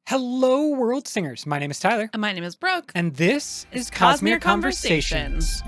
Hello, world singers. My name is Tyler. And my name is Brooke. And this is Cosmere Cosmere Conversations.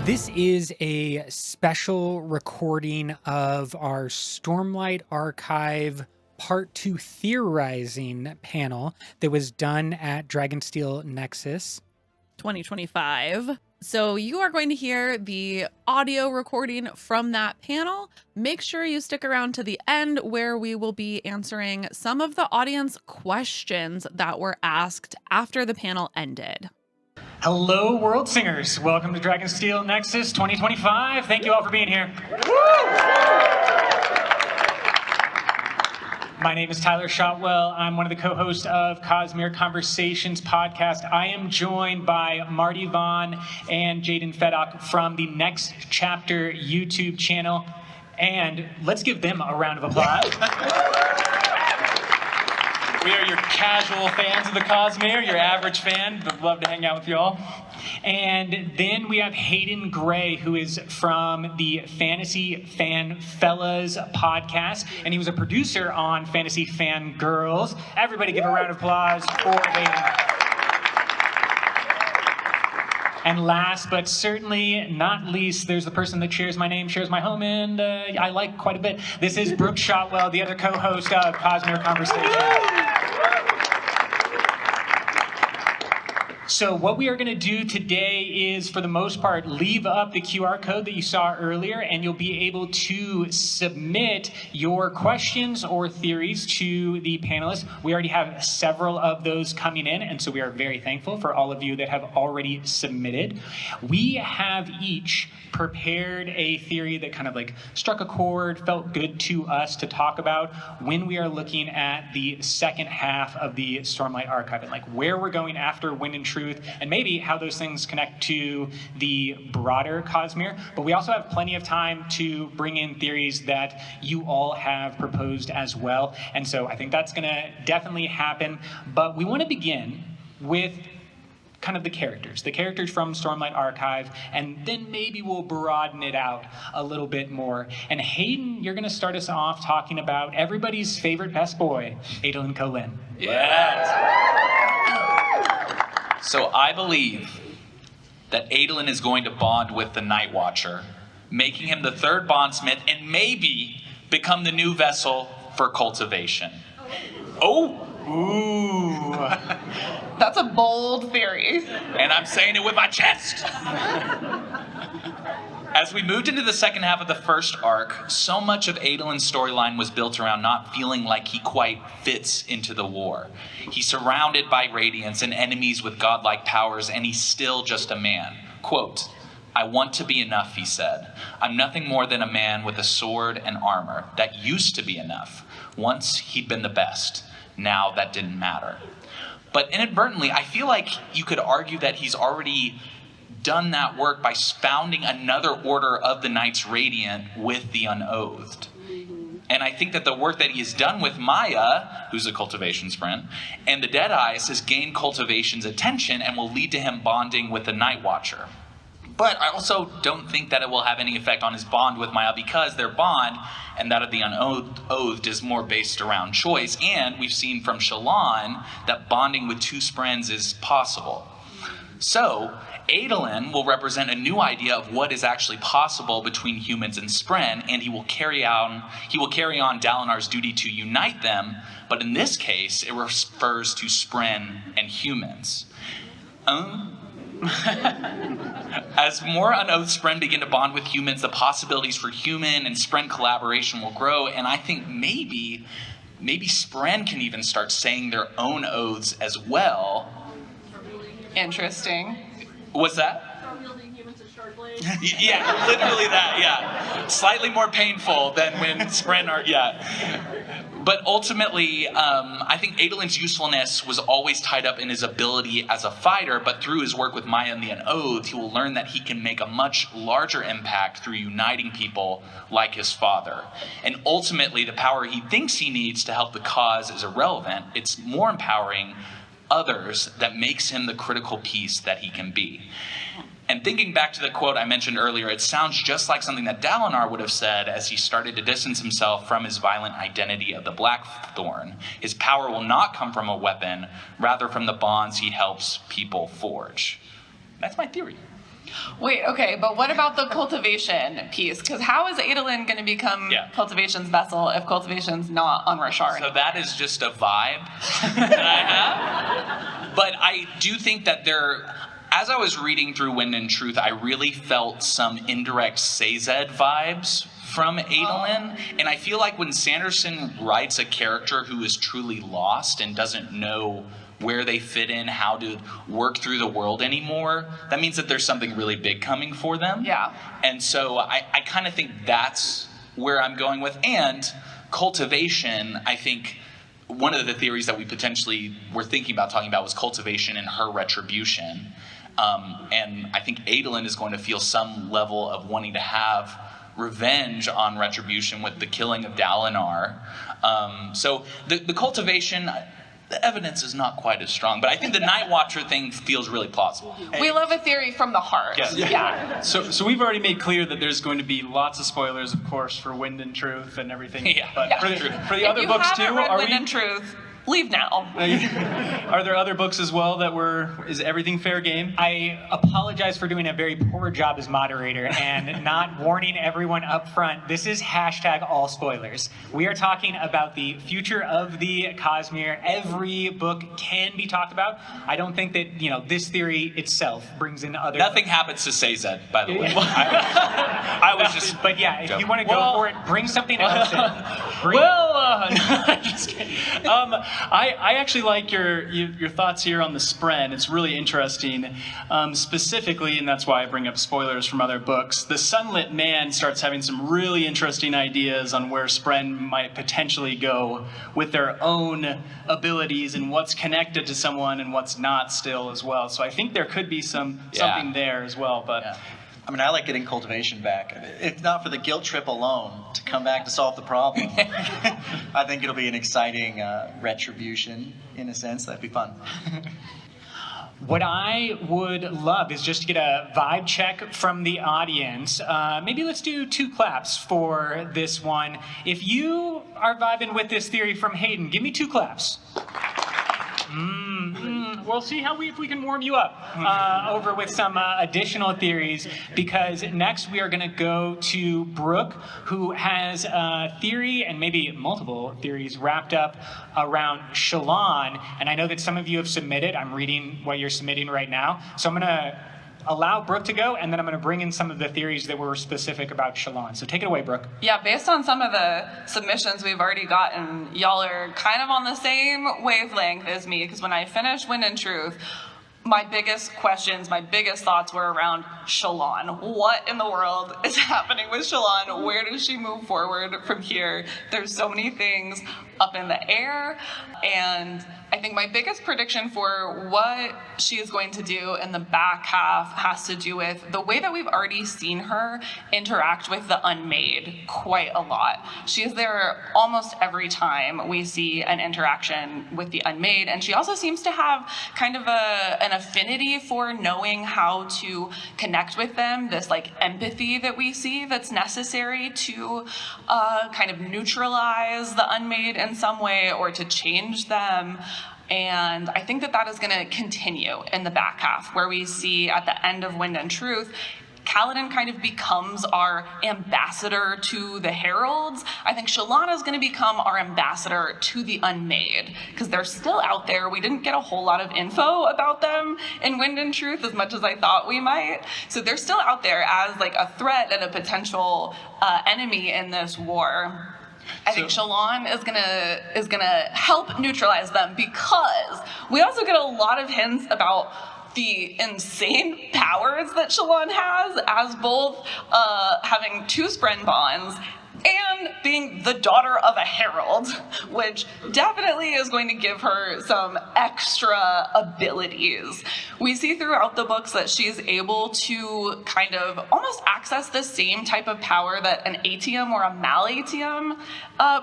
This is a special recording of our Stormlight Archive Part 2 Theorizing panel that was done at Dragonsteel Nexus 2025. So you are going to hear the audio recording from that panel. Make sure you stick around to the end where we will be answering some of the audience questions that were asked after the panel ended. Hello, world singers. Welcome to Dragonsteel Nexus 2025. Thank you all for being here. My name is Tyler Shotwell. I'm one of the co-hosts of Cosmere Conversations podcast. I am joined by Marty, Vaughn, and Jaden Feddock from the Next Chapter YouTube channel. And let's give them a round of applause. We are your casual fans of the Cosmere, your average fan, but love to hang out with y'all. And then we have Hayden Gray, who is from the Fantasy Fan Fellas podcast, and he was a producer on Fantasy Fan Girls. Everybody give a round of applause for Hayden. And last but certainly not least, there's the person that shares my name, shares my home, and I like quite a bit. This is Brooke Shotwell, the other co-host of Cosmere Conversations. So what we are going to do today is, for the most part, leave up the QR code that you saw earlier, and you'll be able to submit your questions or theories to the panelists. We already have several of those coming in, and so we are very thankful for all of you that have already submitted. We have each prepared a theory that kind of like struck a chord, felt good to us to talk about when we are looking at the second half of the Stormlight Archive, and like where we're going after Wind and Truth, and maybe how those things connect to the broader Cosmere. But we also have plenty of time to bring in theories that you all have proposed as well. And so I think that's going to definitely happen. But we want to begin with kind of the characters from Stormlight Archive, and then maybe we'll broaden it out a little bit more. And Hayden, you're going to start us off talking about everybody's favorite best boy, Adolin Colin. Yes. So I believe that Adolin is going to bond with the Night Watcher, making him the third bondsmith, and maybe become the new vessel for cultivation. Oh! Ooh. That's a bold theory. And I'm saying it with my chest. As we moved into the second half of the first arc, so much of Adolin's storyline was built around not feeling like he quite fits into the war. He's surrounded by radiance and enemies with godlike powers, and he's still just a man. Quote, "I want to be enough," he said. "I'm nothing more than a man with a sword and armor. That used to be enough. Once he'd been the best. Now that didn't matter." But inadvertently, I feel like you could argue that he's already done that work by founding another order of the Knights Radiant with the Unoathed. And I think that the work that he has done with Maya, who's a cultivation sprint, and the Deadeyes has gained cultivation's attention and will lead to him bonding with the Night Watcher. But I also don't think that it will have any effect on his bond with Maya, because their bond and that of the Unoathed is more based around choice. And we've seen from Shallan that bonding with two Sprens is possible. So Adolin will represent a new idea of what is actually possible between humans and Spren, and he will carry on Dalinar's duty to unite them, but in this case, it refers to Spren and humans. As more Unoathed Spren begin to bond with humans, the possibilities for human and Spren collaboration will grow, and I think maybe Spren can even start saying their own oaths as well. Interesting. What's that? Start wielding humans as Shardblade. Yeah, literally that, yeah. Slightly more painful than when Sprint are, yeah. But ultimately, I think Adolin's usefulness was always tied up in his ability as a fighter, but through his work with Maya and the Unoathed, he will learn that he can make a much larger impact through uniting people like his father. And ultimately, the power he thinks he needs to help the cause is irrelevant. It's more empowering others that makes him the critical piece that he can be. And thinking back to the quote I mentioned earlier, it sounds just like something that Dalinar would have said as he started to distance himself from his violent identity of the Blackthorn. His power will not come from a weapon, rather from the bonds he helps people forge. That's my theory. Wait, okay, but what about the cultivation piece? Because how is Adolin going to become cultivation's vessel if cultivation's not on Rashar? So that is just a vibe that I have. But I do think that as I was reading through Wind and Truth, I really felt some indirect Sazed vibes from Adolin. And I feel like when Sanderson writes a character who is truly lost and doesn't know where they fit in, how to work through the world anymore, that means that there's something really big coming for them. Yeah. And so I kind of think that's where I'm going with. And cultivation, I think one of the theories that we potentially were thinking about talking about was cultivation and her retribution. And I think Adolin is going to feel some level of wanting to have revenge on retribution with the killing of Dalinar. So the cultivation, the evidence is not quite as strong, but I think the Night Watcher thing feels really plausible. We love a theory from the heart. Yeah. So we've already made clear that there's going to be lots of spoilers, of course, for Wind and Truth and everything. Yeah. But for the other books too, read Wind and Truth, leave now. Are there other books as well is everything fair game? I apologize for doing a very poor job as moderator and not warning everyone up front. This is #all spoilers. We are talking about the future of the Cosmere. Every book can be talked about. I don't think that, this theory itself brings in other... Nothing happens to Sazed, by the way. I was just... But yeah, if you want to go for it, bring something else in. Just kidding. I actually like your thoughts here on the Spren. It's really interesting. Specifically, and that's why I bring up spoilers from other books, the Sunlit Man starts having some really interesting ideas on where Spren might potentially go with their own abilities and what's connected to someone and what's not still as well. So I think there could be something there as well. But I mean, I like getting cultivation back. If not for the guilt trip alone, to come back to solve the problem. I think it'll be an exciting retribution, in a sense. That'd be fun. What I would love is just to get a vibe check from the audience. Maybe let's do 2 claps for this one. If you are vibing with this theory from Hayden, give me 2 claps. We'll see if we can warm you up over with some additional theories, because next we are going to go to Brooke, who has a theory and maybe multiple theories wrapped up around Shallan. And I know that some of you have submitted. I'm reading what you're submitting right now. So I'm going to allow Brooke to go, and then I'm going to bring in some of the theories that were specific about Shallan. So take it away, Brooke. Yeah, based on some of the submissions we've already gotten, y'all are kind of on the same wavelength as me, because when I finished Wind and Truth, my biggest questions, my biggest thoughts were around Shallan. What in the world is happening with Shallan? Where does she move forward from here? There's so many things up in the air, and I think my biggest prediction for what she is going to do in the back half has to do with the way that we've already seen her interact with the Unmade quite a lot. She is there almost every time we see an interaction with the Unmade, and she also seems to have kind of an affinity for knowing how to connect with them, this empathy that we see that's necessary to kind of neutralize the Unmade in some way or to change them. And I think that is going to continue in the back half, where we see at the end of Wind and Truth, Kaladin kind of becomes our ambassador to the Heralds. I think Shallan is going to become our ambassador to the Unmade, because they're still out there. We didn't get a whole lot of info about them in Wind and Truth as much as I thought we might. So they're still out there as a threat and a potential enemy in this war. I think Shallan is gonna help neutralize them, because we also get a lot of hints about the insane powers that Shalon has as both having 2 Spren bonds and being the daughter of a herald, which definitely is going to give her some extra abilities. We see throughout the books that she's able to kind of almost access the same type of power that an atium or a malatium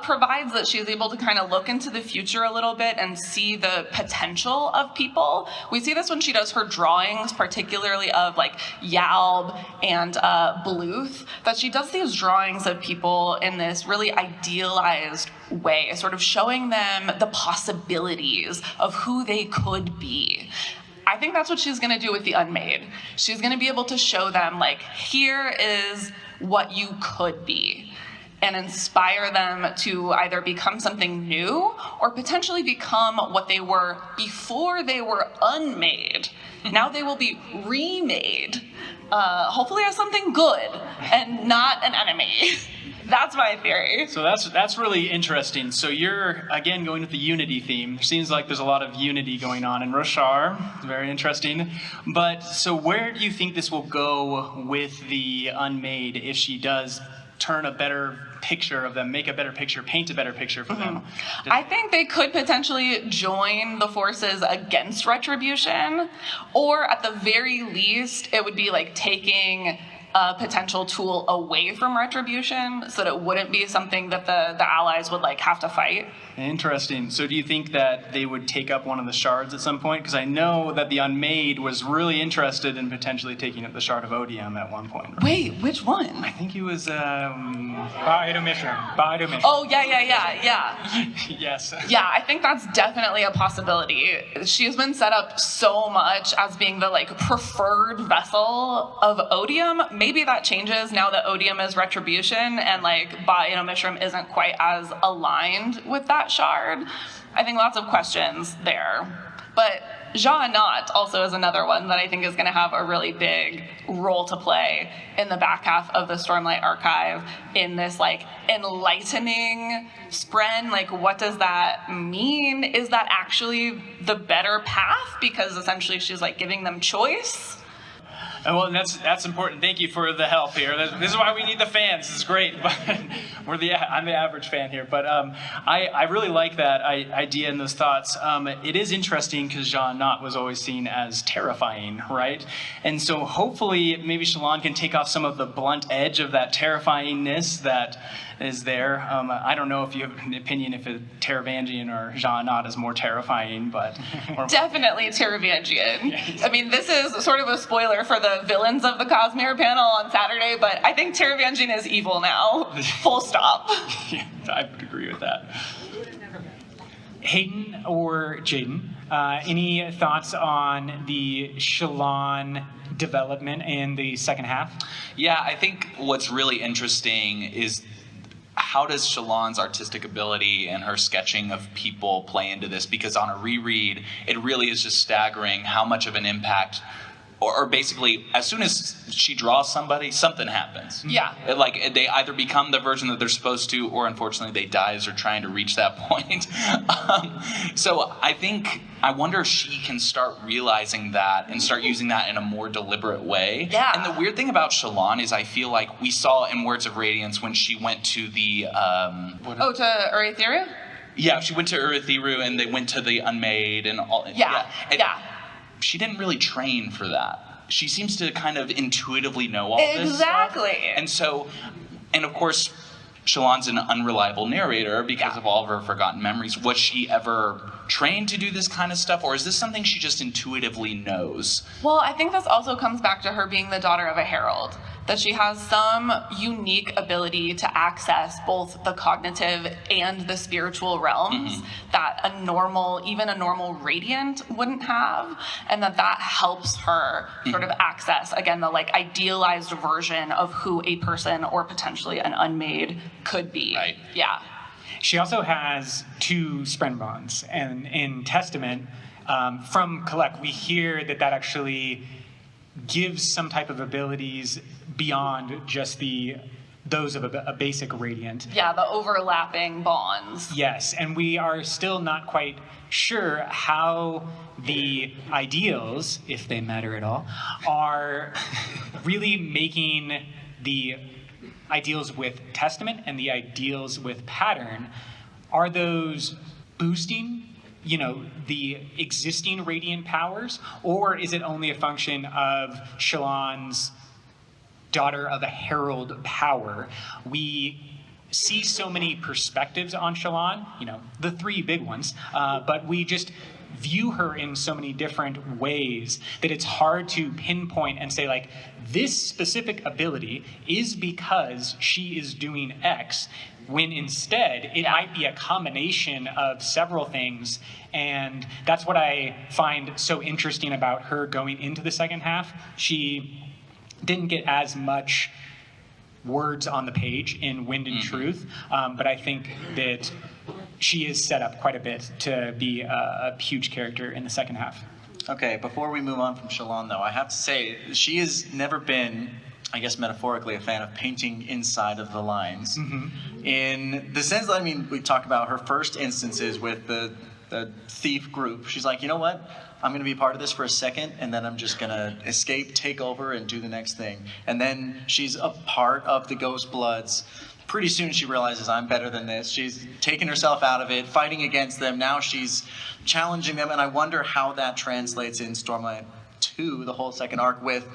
provides, that she's able to kind of look into the future a little bit and see the potential of people. We see this when she does her drawings, particularly of like Yalb and Bluth, that she does these drawings of people in this really idealized way, sort of showing them the possibilities of who they could be. I think that's what she's going to do with the Unmade. She's going to be able to show them, like, here is what you could be, and inspire them to either become something new or potentially become what they were before they were unmade. Now they will be remade, hopefully as something good and not an enemy. That's my theory. So that's really interesting. So you're, again, going with the unity theme. It seems like there's a lot of unity going on in Roshar. It's very interesting. But so where do you think this will go with the Unmade if she does turn a better picture of them, make a better picture, paint a better picture for them? I think they could potentially join the forces against Retribution, or at the very least, it would be like taking a potential tool away from Retribution so that it wouldn't be something that the allies would like have to fight. Interesting. So do you think that they would take up one of the shards at some point? Because I know that the Unmade was really interested in potentially taking up the Shard of Odium at one point. Right? Wait, which one? I think he was... Biomission. Oh, yeah. Yes. Yeah, I think that's definitely a possibility. She has been set up so much as being the like preferred vessel of Odium. Maybe that changes now that Odium is Retribution and like Biomission isn't quite as aligned with that shard. I think lots of questions there. But Jean-Not also is another one that I think is going to have a really big role to play in the back half of the Stormlight Archive in this like enlightening Spren. Like, what does that mean? Is that actually the better path? Because essentially she's like giving them choice. Well, that's important. Thank you for the help here. This is why we need the fans. This is great. But I'm the average fan here. But I really like that idea and those thoughts. It is interesting because Jean-Not was always seen as terrifying, right? And so hopefully maybe Shalon can take off some of the blunt edge of that terrifyingness that is there. I don't know if you have an opinion if a Teravangian or Jean-Not is more terrifying, but... Definitely Teravangian. I mean, this is sort of a spoiler for the villains of the Cosmere panel on Saturday, but I think Teravangian is evil now. Full stop. Yeah, I would agree with that. Hayden or Jaden, any thoughts on the Shalon development in the second half? Yeah, I think what's really interesting is how does Shalon's artistic ability and her sketching of people play into this? Because on a reread, it really is just staggering how much of an impact, or basically, as soon as she draws somebody, something happens. Yeah. Like, they either become the version that they're supposed to, or unfortunately they die as they're trying to reach that point. So I wonder if she can start realizing that and start using that in a more deliberate way. Yeah. And the weird thing about Shalon is I feel like we saw in Words of Radiance when she went to the... to Uretheria? Yeah, she went to Urethiru and they went to the Unmade and all... Yeah. She didn't really train for that. She seems to kind of intuitively know all this Exactly. stuff. And so, and of course, Shalon's an unreliable narrator because of all of her forgotten memories. Was she ever trained to do this kind of stuff, or is this something she just intuitively knows? Well, I think this also comes back to her being the daughter of a herald, that she has some unique ability to access both the cognitive and the spiritual realms that even a normal radiant wouldn't have, and that helps her sort of access, again, the like idealized version of who a person or potentially an unmade could be. Right. Yeah. She also has 2 Spren bonds, and in Testament, from Collect, we hear that actually gives some type of abilities beyond just the those of a basic radiant. Yeah, the overlapping bonds. Yes, and we are still not quite sure how the ideals, if they matter at all, are really making the ideals with Testament and the ideals with Pattern. Are those boosting, the existing radiant powers, or is it only a function of Shallan's daughter of a herald power? We see so many perspectives on Shallan, the three big ones, but we just view her in so many different ways that it's hard to pinpoint and say, like, this specific ability is because she is doing X, when instead it might be a combination of several things. And that's what I find so interesting about her going into the second half. She didn't get as much words on the page in Wind and Truth, but I think that she is set up quite a bit to be a huge character in the second half. Okay, before we move on from Shallan, though, I have to say she has never been, I guess metaphorically, a fan of painting inside of the lines. In the sense that, we talk about her first instances with the thief group. She's like, you know what? I'm going to be part of this for a second, and then I'm just going to escape, take over, and do the next thing. And then she's a part of the Ghost Bloods. Pretty soon she realizes, I'm better than this. She's taken herself out of it, fighting against them. Now she's challenging them, and I wonder how that translates in Stormlight 2, the whole second arc, with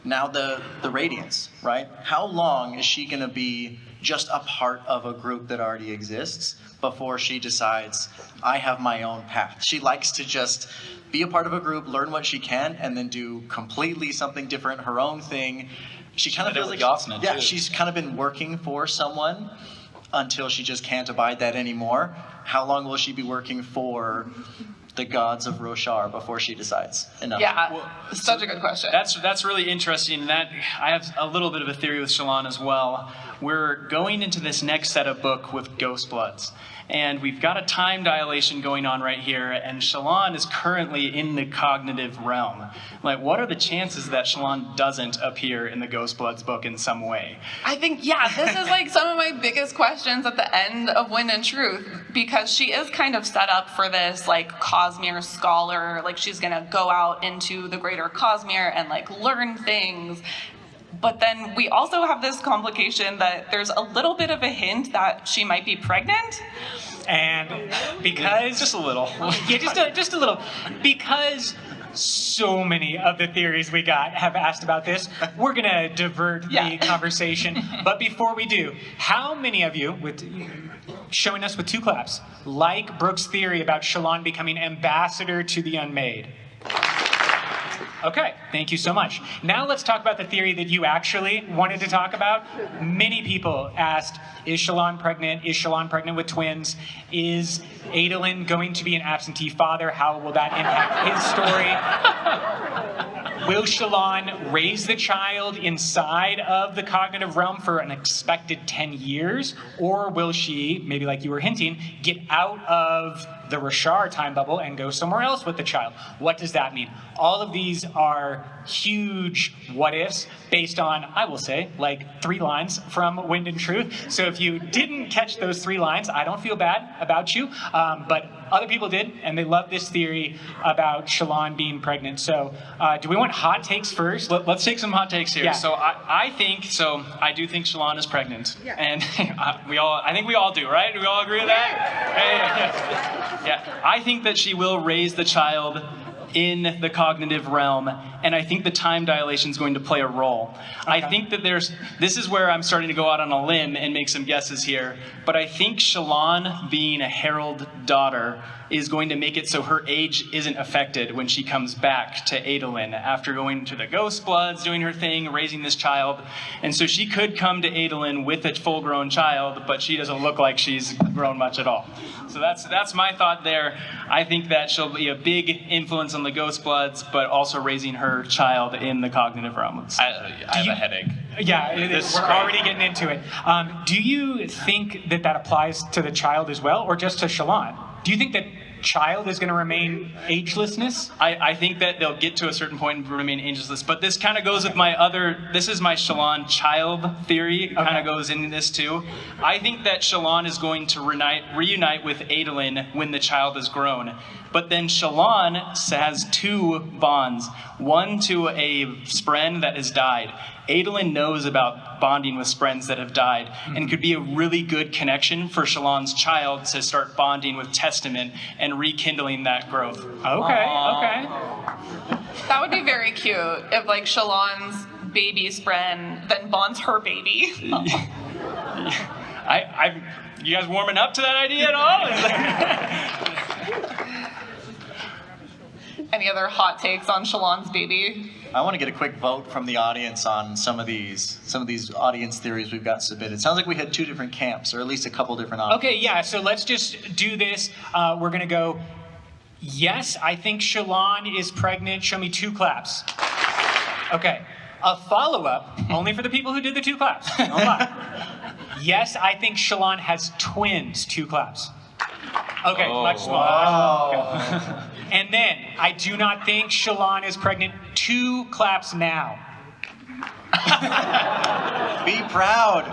now the Radiants, right? How long is she going to be just a part of a group that already exists before she decides, I have my own path? She likes to just be a part of a group, learn what she can, and then do completely something different, her own thing. She kind of feels like she's kind of been working for someone until she just can't abide that anymore. How long will she be working for the gods of Roshar before she decides enough? Yeah, such a good question. That's really interesting. That I have a little bit of a theory with Shallan as well. We're going into this next set of book with Ghost Bloods. And we've got a time dilation going on right here, and Shallan is currently in the cognitive realm. Like, what are the chances that Shallan doesn't appear in the Ghost Bloods book in some way? I think, this is like some of my biggest questions at the end of Wind and Truth, because she is kind of set up for this, like, Cosmere scholar. Like, she's going to go out into the greater Cosmere and, like, learn things. But then we also have this complication that there's a little bit of a hint that she might be pregnant. And because... Just a little. just a little. Because so many of the theories we got have asked about this, we're going to divert the conversation. But before we do, how many of you, showing us with 2 claps, like Brooke's theory about Shallan becoming ambassador to the Unmade? Okay, thank you so much. Now let's talk about the theory that you actually wanted to talk about. Many people asked, is Shallan pregnant? Is Shallan pregnant with twins? Is Adolin going to be an absentee father? How will that impact his story? Will Shallan raise the child inside of the cognitive realm for an expected 10 years? Or will she, maybe like you were hinting, get out of the Roshar time bubble and go somewhere else with the child? What does that mean? All of these are huge what-ifs based on, I will say, like 3 lines from Wind and Truth. So if you didn't catch those 3 lines, I don't feel bad about you. But other people did, and they love this theory about Shallan being pregnant. So do we want hot takes first? Let's take some hot takes here. Yeah. So I do think Shallan is pregnant. Yeah. And I think we all do, right? Do we all agree with that? Yeah. I think that she will raise the child in the cognitive realm, and I think the time dilation is going to play a role. Okay. I think that this is where I'm starting to go out on a limb and make some guesses here, but I think Shallan being a herald daughter is going to make it so her age isn't affected when she comes back to Adolin after going to the Ghost Bloods, doing her thing, raising this child. And so she could come to Adolin with a full-grown child, but she doesn't look like she's grown much at all. So that's my thought there. I think that she'll be a big influence on the Ghost Bloods, but also raising her child in the cognitive realm. I have a headache. Yeah, we're already getting into it. Do you think that applies to the child as well, or just to Shallan? Do you think that child is going to remain agelessness? I think that they'll get to a certain point and remain ageless, but this kind of goes with this is my Shalon child theory. It kind of goes into this too. I think that Shalon is going to reunite with Adolin when the child is grown. But then Shalon has two bonds, one to a spren that has died. Adolin knows about bonding with sprens that have died and could be a really good connection for Shalon's child to start bonding with Testament and rekindling that growth. Okay. That would be very cute if like Shalon's baby spren then bonds her baby. You guys warming up to that idea at all? Any other hot takes on Shalon's baby? I want to get a quick vote from the audience on some of these audience theories we've got submitted. Sounds like we had two different camps, or at least a couple different options. Okay, yeah, so let's just do this. We're going to go, yes, I think Shalon is pregnant. Show me 2 claps. Okay, a follow-up, only for the people who did the 2 claps. Don't lie. Yes, I think Shalon has twins. 2 claps. Okay, much smaller. Wow. Okay. And then, I do not think Shalon is pregnant. 2 claps now. Be proud.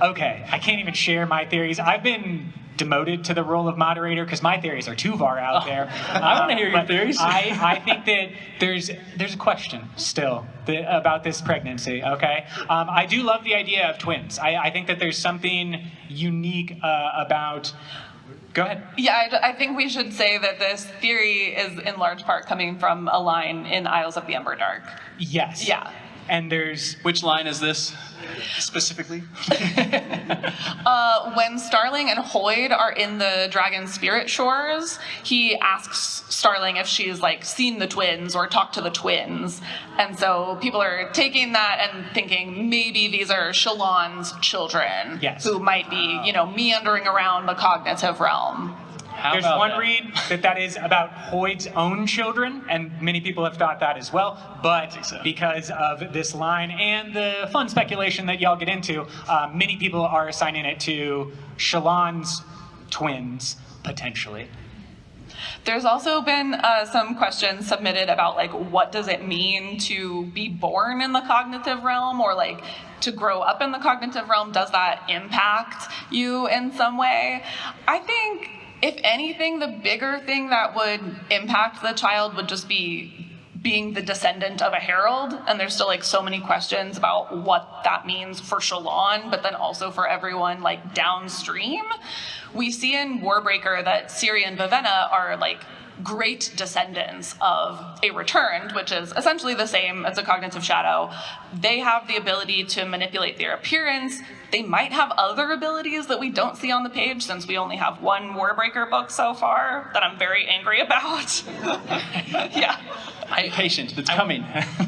Okay, I can't even share my theories. I've been demoted to the role of moderator because my theories are too far out there. I want to hear your theories. I think that there's a question still about this pregnancy, okay? I do love the idea of twins. I think that there's something unique about... Go ahead. Yeah, I think we should say that this theory is in large part coming from a line in Isles of the Emberdark. Yes. Yeah. And there's... Which line is this? Specifically? When Starling and Hoyd are in the Dragon Spirit Shores, he asks Starling if she's like seen the twins or talked to the twins. And so people are taking that and thinking maybe these are Shalon's children who might be, meandering around the cognitive realm. There's one read that is about Hoyd's own children, and many people have thought that as well. But because of this line and the fun speculation that y'all get into, many people are assigning it to Shalon's twins, potentially. There's also been some questions submitted about like what does it mean to be born in the cognitive realm, or like to grow up in the cognitive realm. Does that impact you in some way? I think, if anything, the bigger thing that would impact the child would just be being the descendant of a herald, and there's still like so many questions about what that means for Shalon, but then also for everyone like downstream. We see in Warbreaker that Ciri and Vivenna are like great descendants of a returned, which is essentially the same as a cognitive shadow. They have the ability to manipulate their appearance. They might have other abilities that we don't see on the page, since we only have one Warbreaker book so far that I'm very angry about. Yeah. Patient, it's coming.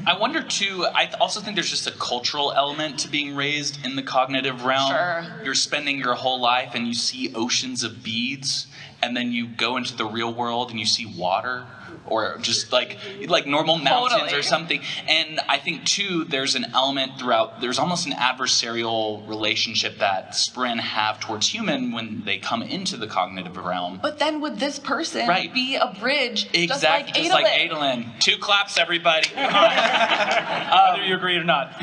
I wonder too, I also think there's just a cultural element to being raised in the cognitive realm. Sure. You're spending your whole life and you see oceans of beads, and then you go into the real world and you see water, or just like normal mountains or something. And I think too, there's an element throughout, there's almost an adversarial relationship that Spren have towards human when they come into the cognitive realm. But then would this person be a bridge just like Adolin? 2 claps, everybody. Come on. Whether you agree or not.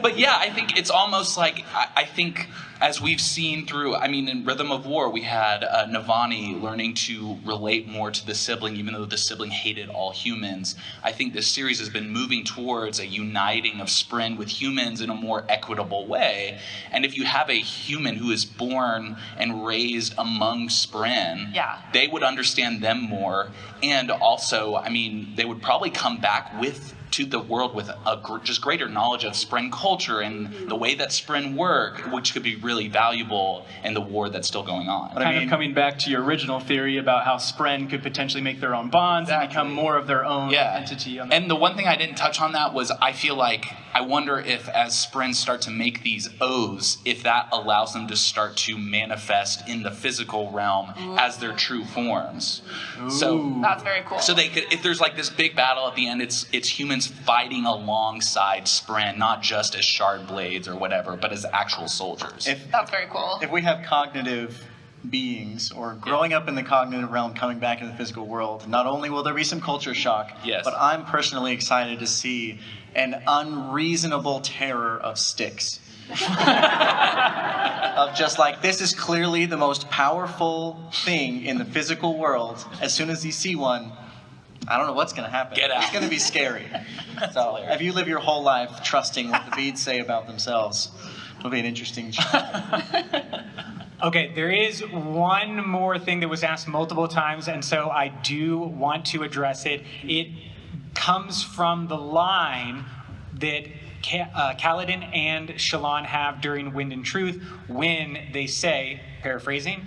But yeah, I think it's almost like, I think as we've seen through, in Rhythm of War, we had Navani learning to relate more to the sibling, even though the sibling hated all humans. I think this series has been moving towards a uniting of Spren with humans in a more equitable way. And if you have a human who is born and raised among Spren, they would understand them more. And also, they would probably come back to the world with just greater knowledge of Spren culture and the way that Spren work, which could be really valuable in the war that's still going on. Kind of coming back to your original theory about how Spren could potentially make their own bonds and become more of their own entity. And the one thing I didn't touch on that was I wonder if as Spren start to make these O's, if that allows them to start to manifest in the physical realm as their true forms. So that's very cool. So they could, if there's like this big battle at the end, it's humans fighting alongside Spren, not just as shard blades or whatever, but as actual soldiers. That's very cool. If we have cognitive beings, or growing up in the cognitive realm, coming back into the physical world, not only will there be some culture shock, Yes. but I'm personally excited to see an unreasonable terror of sticks. Of just like, this is clearly the most powerful thing in the physical world. As soon as you see one, I don't know what's going to happen. Get out. It's going to be scary. So if you live your whole life trusting what the beads say about themselves, it'll be an interesting Okay, there is one more thing that was asked multiple times, and so I do want to address it. It comes from the line that Kaladin and Shallan have during Wind and Truth when they say, paraphrasing,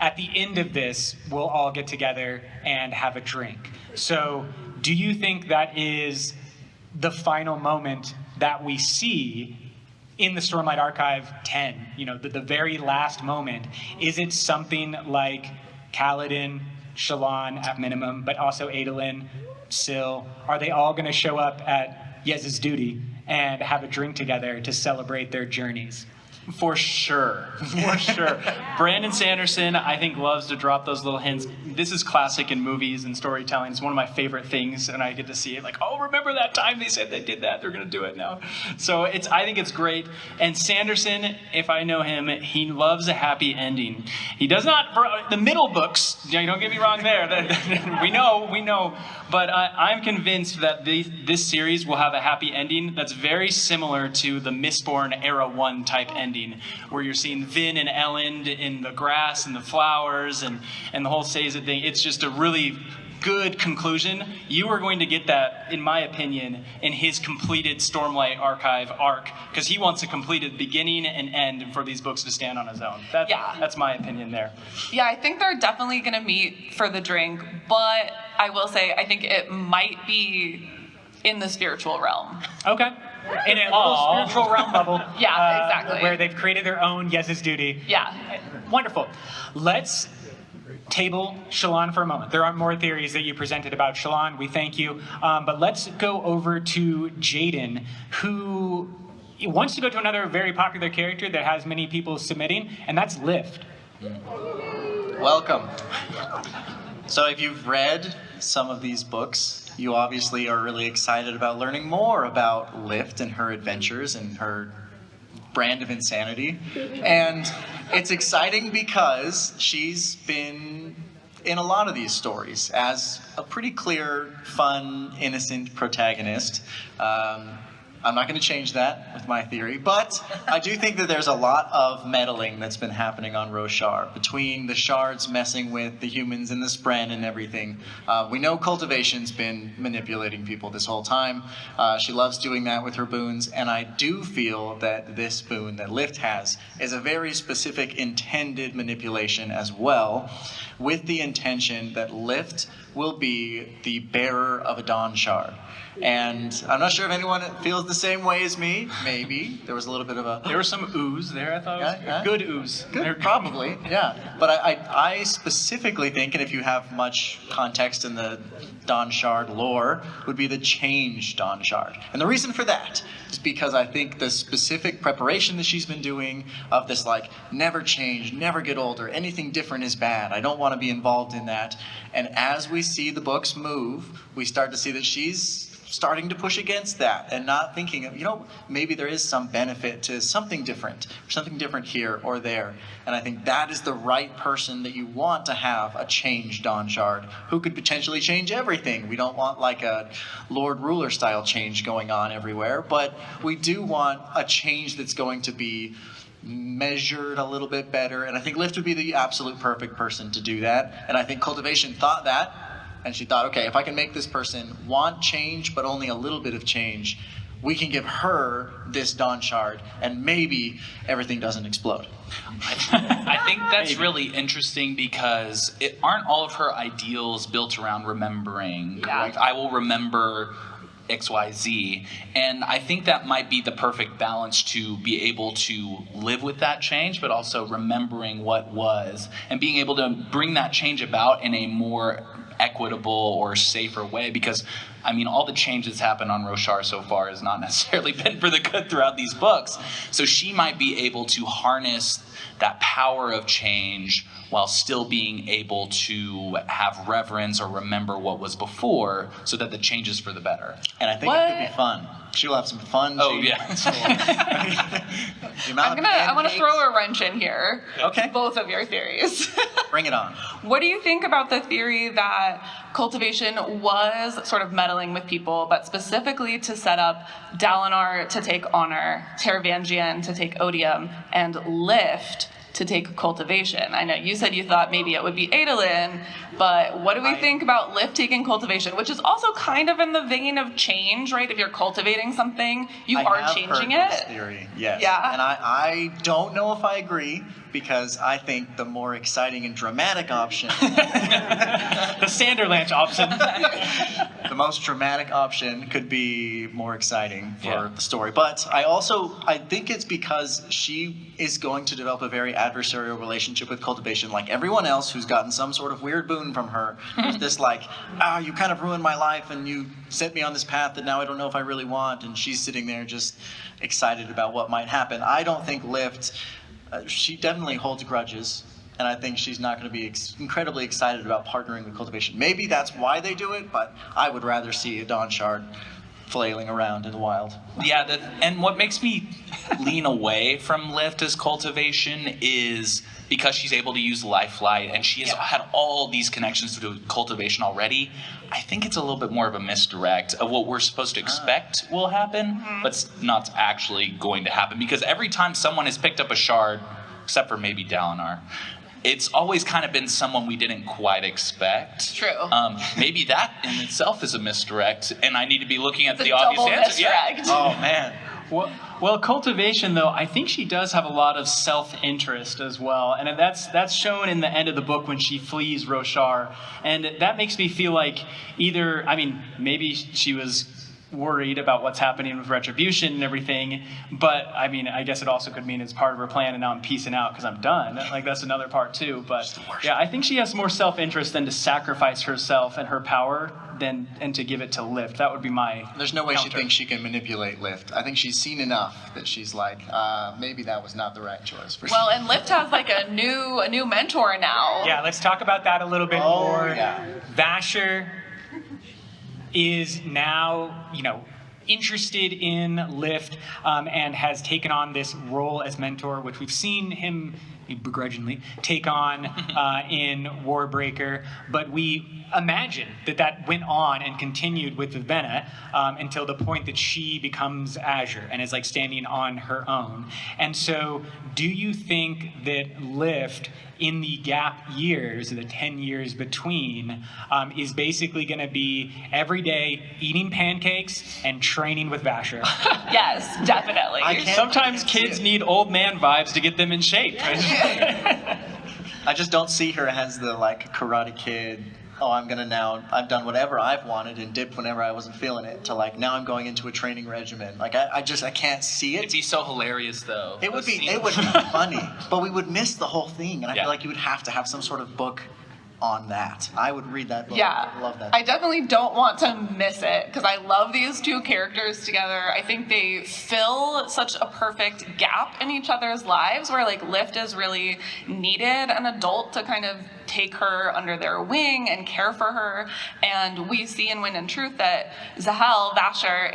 at the end of this, we'll all get together and have a drink. So do you think that is the final moment that we see in the Stormlight Archive 10, the very last moment? Is it something like Kaladin, Shallan at minimum, but also Adolin, Syl? Are they all going to show up at Yez's duty and have a drink together to celebrate their journeys? For sure. For sure. Brandon Sanderson, I think, loves to drop those little hints. This is classic in movies and storytelling. It's one of my favorite things, and I get to see it like, oh, remember that time they said they did that? They're going to do it now. So I think it's great. And Sanderson, if I know him, he loves a happy ending. He does not, the middle books, don't get me wrong there. we know. But I'm convinced that this series will have a happy ending that's very similar to the Mistborn Era 1 type ending, where you're seeing Vin and Elend in the grass and the flowers and the whole Sazed thing. It's just a really good conclusion. You are going to get that, in my opinion, in his completed Stormlight Archive arc, because he wants a completed beginning and end for these books to stand on his own. That's my opinion there. Yeah, I think they're definitely going to meet for the drink, but I will say I think it might be in the spiritual realm. Okay. In a little spiritual realm bubble. Yeah, exactly. Where they've created their own Yez's duty. Yeah. Wonderful. Let's table Shallan for a moment. There are more theories that you presented about Shallan. We thank you. But let's go over to Jaden, who wants to go to another very popular character that has many people submitting, and that's Lift. Welcome. So if you've read some of these books, you obviously are really excited about learning more about Lift and her adventures and her brand of insanity. And it's exciting because she's been in a lot of these stories as a pretty clear, fun, innocent protagonist. I'm not going to change that with my theory, but I do think that there's a lot of meddling that's been happening on Roshar between the shards messing with the humans and the Spren and everything. We know Cultivation's been manipulating people this whole time. She loves doing that with her boons, and I do feel that this boon that Lift has is a very specific intended manipulation as well, with the intention that Lift will be the bearer of a Dawn Shard. And I'm not sure if anyone feels the same way as me. Maybe. There was a little bit of a... There was some ooze there, I thought. Yeah. Good ooze. Good, probably, yeah. But I specifically think, and if you have much context in the Dawn Shard lore, would be the change Dawn Shard. And the reason for that is because I think the specific preparation that she's been doing of this, like, never change, never get older, anything different is bad, I don't want to be involved in that. And as we see the books move, we start to see that she's starting to push against that and not thinking of, maybe there is some benefit to something different here or there. And I think that is the right person that you want to have a change Dawn Shard who could potentially change everything. We don't want like a Lord Ruler style change going on everywhere, but we do want a change that's going to be measured a little bit better. And I think Lift would be the absolute perfect person to do that. And I think Cultivation thought that. And she thought, okay, if I can make this person want change, but only a little bit of change, we can give her this Dawn Shard, and maybe everything doesn't explode. I think that's really interesting because aren't all of her ideals built around remembering? Yeah. Like, I will remember XYZ. And I think that might be the perfect balance to be able to live with that change, but also remembering what was and being able to bring that change about in a more equitable or safer way, because I mean, all the change that's happened on Roshar so far has not necessarily been for the good throughout these books. So she might be able to harness that power of change while still being able to have reverence or remember what was before, so that the change is for the better. And I think it could be fun. She'll have some fun. Oh, yeah. I want to throw a wrench in here. Okay. Both of your theories. Bring it on. What do you think about the theory that cultivation was sort of meddling with people, but specifically to set up Dalinar to take honor, Taravangian to take odium, and Lift to take cultivation? I know you said you thought maybe it would be Adolin, but what do we think about Lift taking cultivation, which is also kind of in the vein of change, right? If you're cultivating something, you are changing it. This theory, yes. Yeah. And I don't know if I agree, because I think the more exciting and dramatic option, The Sanderlanche option. the most dramatic option could be more exciting for the story. But I think it's because she is going to develop a very adversarial relationship with cultivation, like everyone else who's gotten some sort of weird boon from her. There's this you kind of ruined my life and you set me on this path that now I don't know if I really want. And she's sitting there just excited about what might happen. I don't think Lift, she definitely holds grudges. And I think she's not going to be incredibly excited about partnering with cultivation. Maybe that's why they do it, but I would rather see a Dawn Shard flailing around in the wild. Yeah, and what makes me lean away from Lift as cultivation is because she's able to use Lifelight, and she has had all these connections to cultivation already. I think it's a little bit more of a misdirect of what we're supposed to expect will happen, but it's not actually going to happen. Because every time someone has picked up a shard, except for maybe Dalinar, it's always kind of been someone we didn't quite expect. True. Maybe that in itself is a misdirect, and I need to be looking at It's the a obvious double answer. misdirect. Oh, man. Well, cultivation, though, I think she does have a lot of self-interest as well. And that's shown in the end of the book when she flees Roshar. And that makes me feel like maybe she was worried about what's happening with retribution and everything, but I guess it also could mean it's part of her plan and now I'm peacing out because I'm done. Like, that's another part too. But yeah, I think she has more self-interest than to sacrifice herself and her power and to give it to Lift. That would be my There's no way counter. she thinks she can manipulate Lift. I think she's seen enough that she's like, maybe that was not the right choice for Well, and Lift has like a new mentor now. Yeah, let's talk about that a little bit more. Yeah. Vasher is now, interested in Lift and has taken on this role as mentor, which we've seen him begrudgingly take on in Warbreaker, but we imagine that went on and continued with Vivenna until the point that she becomes Azure and is like standing on her own. And so do you think that Lift, in the gap years, the 10 years between, is basically going to be every day eating pancakes and training with Vasher? Yes, definitely. Sometimes kids need old man vibes to get them in shape. I just don't see her as the Karate Kid. Oh, I've done whatever I've wanted and dipped whenever I wasn't feeling it, to now I'm going into a training regimen. I can't see It'd it. be so hilarious, though. It would be funny, but we would miss the whole thing, and I feel like you would have to have some sort of book on that. I would read that book. Yeah, I love that. I definitely don't want to miss it because I love these two characters together. I think they fill such a perfect gap in each other's lives where Lift is really needed an adult to kind of take her under their wing and care for her. And we see in Wind and Truth that Zahel, Vasher,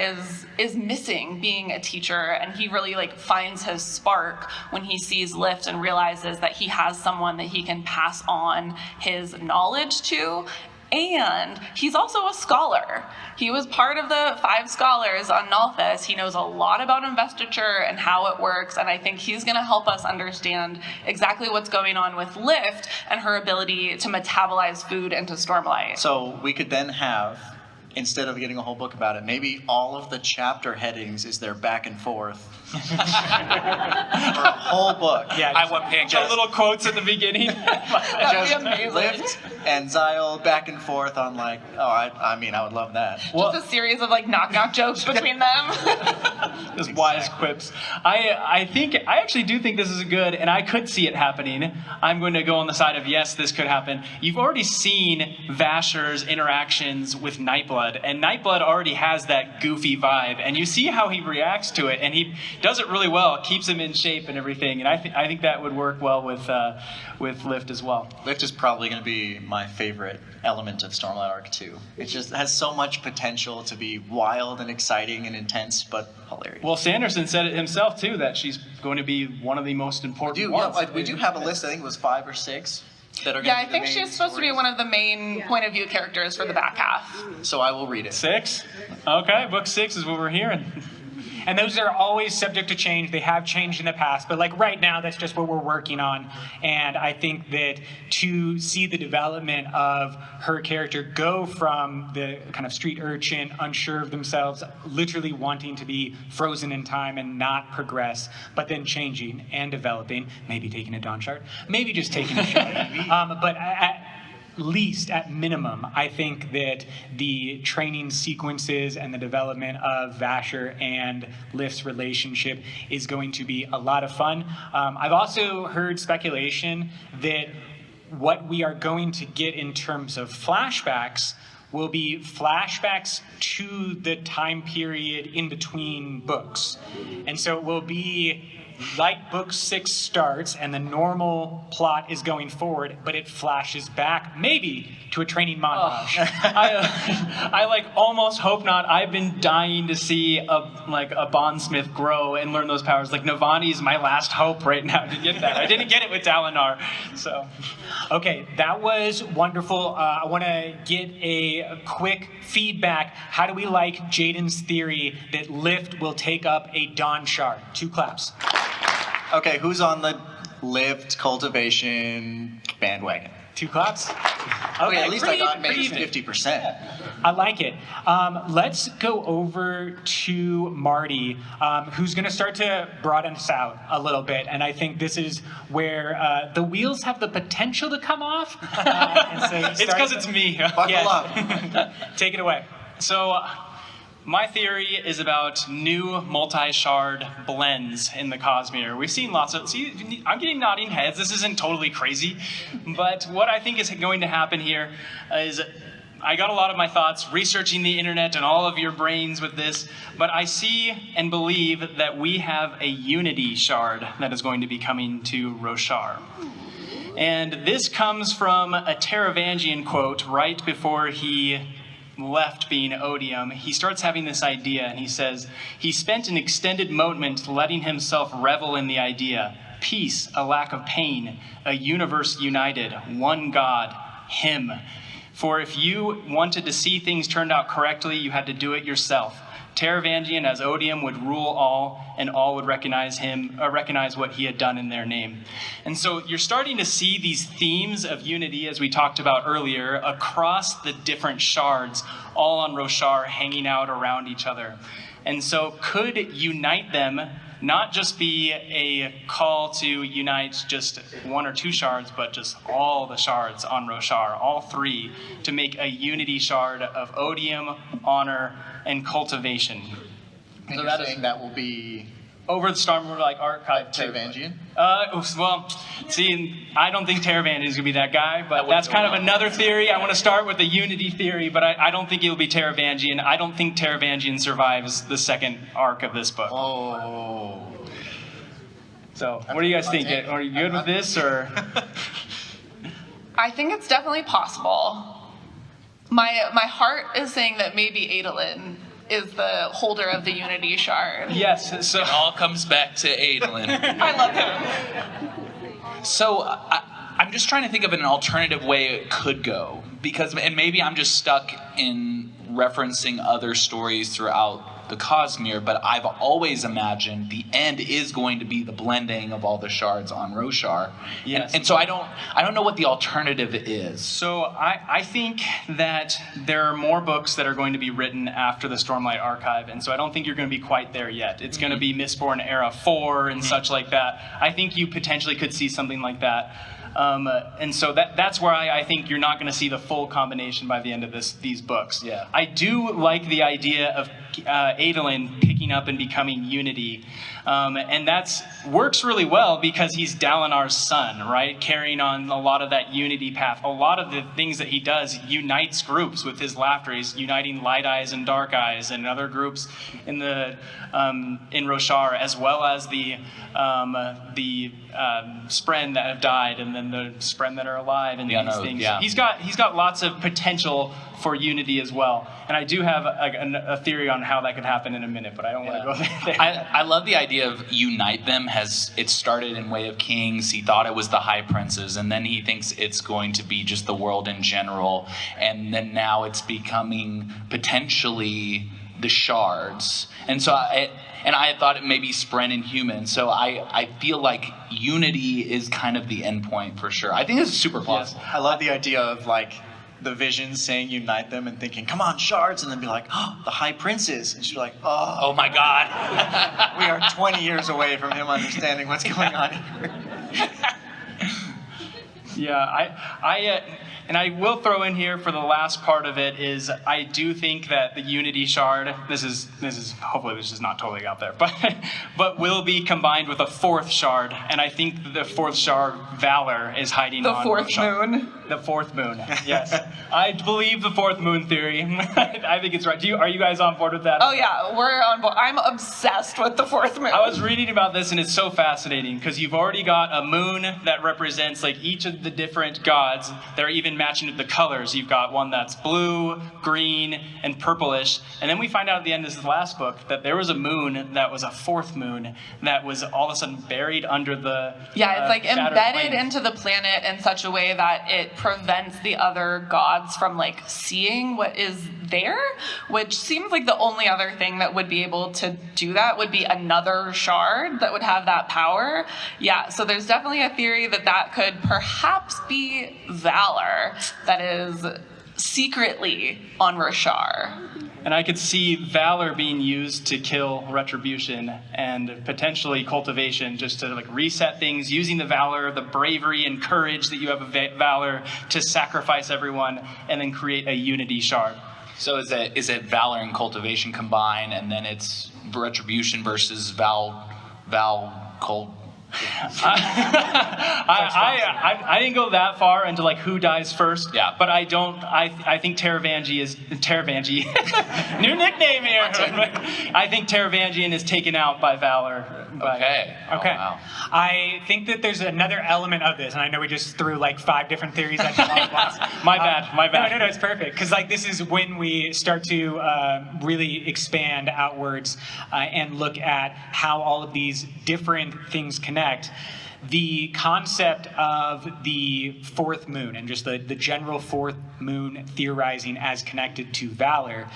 is missing being a teacher, and he really finds his spark when he sees Lift and realizes that he has someone that he can pass on his knowledge to. And he's also a scholar. He was part of the 5 scholars on Nalthis. He knows a lot about investiture and how it works, and I think he's going to help us understand exactly what's going on with Lift and her ability to metabolize food into Stormlight. So we could then have instead of getting a whole book about it, maybe all of the chapter headings is their back and forth for a whole book. Yeah, I want pancakes. The little quotes at the beginning. That'd be amazing. Lift and Zyle back and forth on like, I mean, I would love that. Just a series of like knock jokes between them. Just wise quips. I actually do think this is good, and I could see it happening. I'm going to go on the side of yes, this could happen. You've already seen Vasher's interactions with Nightblood, and Nightblood already has that goofy vibe, and you see how he reacts to it, and he does it really well. It keeps him in shape and everything, and I think that would work well with Lift as well. Lift is probably going to be my favorite element of Stormlight Arc 2. It just has so much potential to be wild and exciting and intense, but hilarious. Well, Sanderson said it himself, too, that she's going to be one of the most important ones. Yeah, we do have a list, I think it was 5 or 6. That are Yeah, I think she's supposed to be one of the main point of view characters for the back half. So I will read it. 6? Okay, book 6 is what we're hearing. And those are always subject to change. They have changed in the past, but like right now, that's just what we're working on. And I think that to see the development of her character go from the kind of street urchin, unsure of themselves, literally wanting to be frozen in time and not progress, but then changing and developing, maybe taking a Dawn Shard, maybe just taking a shot. But at minimum, I think that the training sequences and the development of Vasher and Lift's relationship is going to be a lot of fun. I've also heard speculation that what we are going to get in terms of flashbacks will be flashbacks to the time period in between books. And so it will be like book 6 starts and the normal plot is going forward, but it flashes back maybe to a training montage. I like almost hope not. I've been dying to see a bondsmith grow and learn those powers. Like Navani's my last hope right now to get that. I didn't get it with Dalinar, so. Okay, that was wonderful. I want to get a quick feedback. How do we like Jaden's theory that Lift will take up a Dawn Shard? 2 claps. Okay, who's on the Lift cultivation bandwagon? 2 claps. Okay, at least I got pretty maybe even. 50%. I like it. Let's go over to Marty, who's going to start to broaden us out a little bit. And I think this is where the wheels have the potential to come off. It's because it's me. Buckle up. Take it away. So, my theory is about new multi-shard blends in the Cosmere. We've seen lots of... See, I'm getting nodding heads. This isn't totally crazy. But what I think is going to happen here is... I got a lot of my thoughts researching the internet and all of your brains with this, but I see and believe that we have a Unity shard that is going to be coming to Roshar. And this comes from a Teravangian quote right before he left being Odium. He starts having this idea, and he says, he spent an extended moment letting himself revel in the idea. Peace, a lack of pain, a universe united, one God, him. For if you wanted to see things turned out correctly, you had to do it yourself. Teravangian as Odium would rule all, and all would recognize him, recognize what he had done in their name. And so you're starting to see these themes of unity, as we talked about earlier, across the different shards, all on Roshar, hanging out around each other. And so could unite them not just be a call to unite just 1 or 2 shards, but just all the shards on Roshar, all 3, to make a unity shard of Odium, honor, and cultivation. So that is that will be over the Stormlight Archive. Teravangian? Well, see, I don't think Teravangian is going to be that guy, but that's kind of another theory. I want to start with the Unity theory, but I don't think it'll be Teravangian. I don't think Teravangian survives the second arc of this book. Oh. So, what do you guys think? Are you good with this, or? I think it's definitely possible. My heart is saying that maybe Adolin is the holder of the Unity Shard. Yes, so It all comes back to Adolin. I love him. So I'm just trying to think of an alternative way it could go, and maybe I'm just stuck in referencing other stories throughout the Cosmere, but I've always imagined the end is going to be the blending of all the shards on Roshar. Yes. And so I don't know what the alternative is. So I think that there are more books that are going to be written after the Stormlight Archive, and so I don't think you're going to be quite there yet. It's going to be Mistborn Era 4 and such like that. I think you potentially could see something like that. And so that's where I think you're not going to see the full combination by the end of these books. Yeah. I do like the idea of Adolin picking up and becoming Unity. And that works really well because he's Dalinar's son, right? Carrying on a lot of that Unity path. A lot of the things that he does unites groups with his laughter. He's uniting Light Eyes and Dark Eyes and other groups in Roshar, as well as the Spren that have died, and then the Spren that are alive, and these things. Yeah. He's got lots of potential for Unity as well. And I do have a theory on how that could happen in a minute, but I don't want to go there. I love the idea of unite them. It started in Way of Kings. He thought it was the High Princes, and then he thinks it's going to be just the world in general. And then now it's becoming potentially the shards. And so I thought it may be Spren and human. So I feel like unity is kind of the end point for sure. I think it's super plausible. I love the idea of like the visions saying unite them and thinking, come on, shards, and then be like, oh, the High Princes. And she's like, Oh my God. we are 20 years away from him understanding what's going on here. Yeah, and I will throw in here for the last part of it is I do think that the Unity Shard, this is hopefully this is not totally out there, but will be combined with a fourth shard, and I think the fourth shard, Valor, is hiding on The fourth moon. The fourth moon, yes. I believe the fourth moon theory. I think it's right. Are you guys on board with that? Oh yeah, we're on board. I'm obsessed with the fourth moon. I was reading about this and it's so fascinating because you've already got a moon that represents like each of the different gods. They're even matching with the colors. You've got one that's blue, green, and purplish. And then we find out at the end of this last book that there was a moon that was a fourth moon that was all of a sudden buried under the Yeah, it's like shattered embedded plains. into the planet in such a way that it prevents the other gods from like seeing what is there, which seems like the only other thing that would be able to do that would be another shard that would have that power. Yeah, so there's definitely a theory that could perhaps be Valor that is secretly on Roshar. And I could see Valor being used to kill Retribution and potentially Cultivation, just to like reset things, using the Valor, the bravery and courage that you have of Valor to sacrifice everyone and then create a Unity Shard. So is it Valor and Cultivation combined, and then it's Retribution versus Val Cold? I didn't go that far into like who dies first. Yeah. But I think Taravangi is Taravangi. New nickname here. I think Taravangian is taken out by Valor. Okay. Okay. Oh, wow. I think that there's another element of this, and I know we just threw like 5 different theories at you all at once. My bad. No, it's perfect. Because like this is when we start to really expand outwards and look at how all of these different things connect. The concept of the fourth moon and just the general fourth moon theorizing as connected to Valor.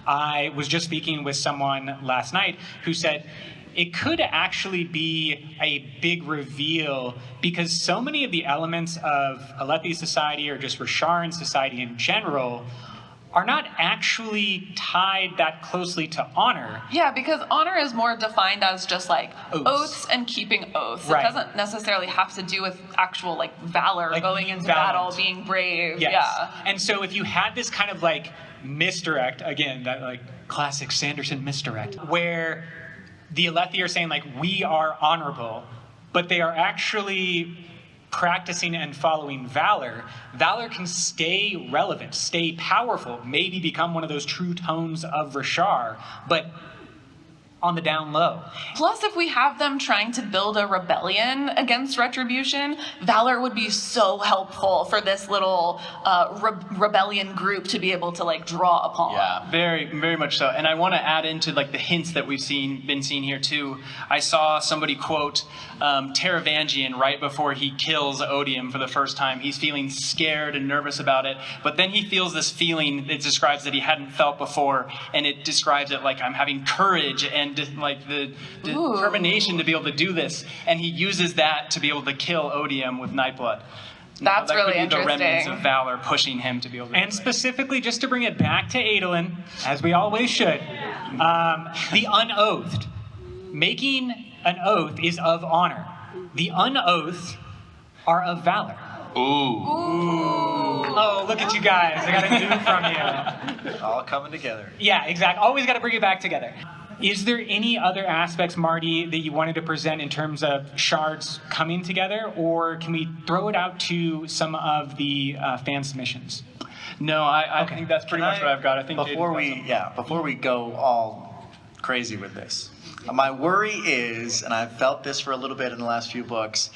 I was just speaking with someone last night who said, it could actually be a big reveal because so many of the elements of Alethi society or just Rasharan society in general are not actually tied that closely to honor. Yeah, because honor is more defined as just like Oaths. oaths and keeping oaths. Right. It doesn't necessarily have to do with actual like valor, Like going into valiant. battle, being brave. Yes. Yeah. And so if you had this kind of like misdirect, again, that like classic Sanderson misdirect, where the Alethi are saying like, we are honorable, but they are actually practicing and following Valor, Valor can stay relevant, stay powerful, maybe become one of those true tones of Rashar, but on the down low. Plus, if we have them trying to build a rebellion against Retribution, Valor would be so helpful for this little rebellion group to be able to like draw upon. Yeah, very, very much so. And I want to add into like the hints that we've been seeing here too. I saw somebody quote Taravangian right before he kills Odium for the first time. He's feeling scared and nervous about it, but then he feels this feeling that describes that he hadn't felt before, and it describes it like I'm having courage and like the determination to be able to do this, and he uses that to be able to kill Odium with Nightblood. That's that really could be interesting. The remnants of Valor pushing him to be able to. And specifically, just to bring it back to Adolin, as we always should, the unoathed. Making an oath is of honor. The unoathed are of valor. Ooh. Oh, look at you guys. I got a new from you. All coming together. Yeah, exactly. Always got to bring it back together. Is there any other aspects, Marty, that you wanted to present in terms of shards coming together, or can we throw it out to some of the fan submissions? No, I think that's pretty much what I've got. I think before we go all crazy with this, my worry is, and I've felt this for a little bit in the last few books,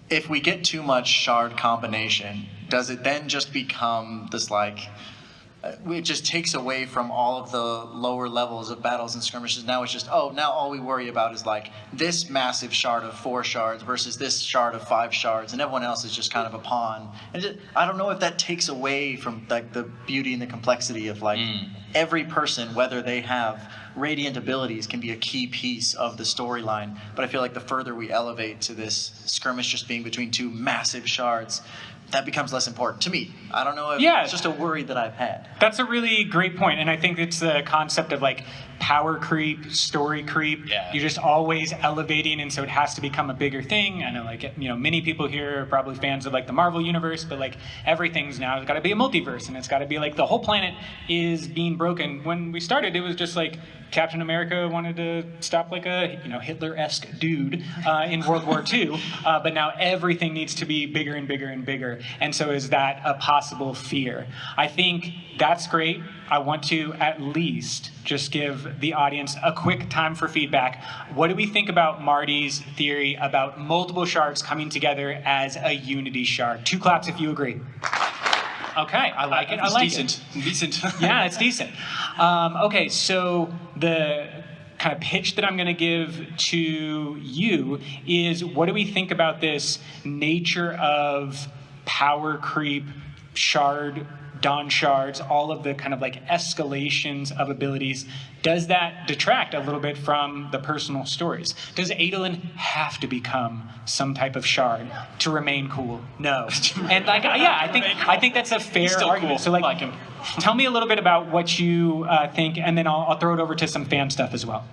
if we get too much shard combination, does it then just become this like, it just takes away from all of the lower levels of battles and skirmishes? Now it's just, now all we worry about is like this massive shard of 4 shards versus this shard of 5 shards, and everyone else is just kind of a pawn. And I don't know if that takes away from like the beauty and the complexity of like every person, whether they have radiant abilities, can be a key piece of the storyline. But I feel like the further we elevate to this skirmish just being between 2 massive shards, that becomes less important to me. I don't know if it's just a worry that I've had. That's a really great point, and I think it's the concept of like power creep, story creep. Yeah. You're just always elevating, and so it has to become a bigger thing. I know, like, many people here are probably fans of like the Marvel universe, but like everything's now got to be a multiverse, and it's got to be like the whole planet is being broken. When we started, it was just like Captain America wanted to stop like a Hitler-esque dude in World War II, but now everything needs to be bigger and bigger and bigger. And so is that a possible fear? I think that's great. I want to at least just give the audience a quick time for feedback. What do we think about Marty's theory about multiple shards coming together as a unity shard? 2 claps if you agree. Okay, I like it. I like it. Decent. Yeah, it's decent. Okay, so the kind of pitch that I'm going to give to you is, what do we think about this nature of power creep, shard, dawn shards, all of the kind of like escalations of abilities? Does that detract a little bit from the personal stories? Does Adolin have to become some type of shard to remain cool? No. And like, I think that's a fair argument. Cool. So like him. Tell me a little bit about what you think, and then I'll throw it over to some fan stuff as well.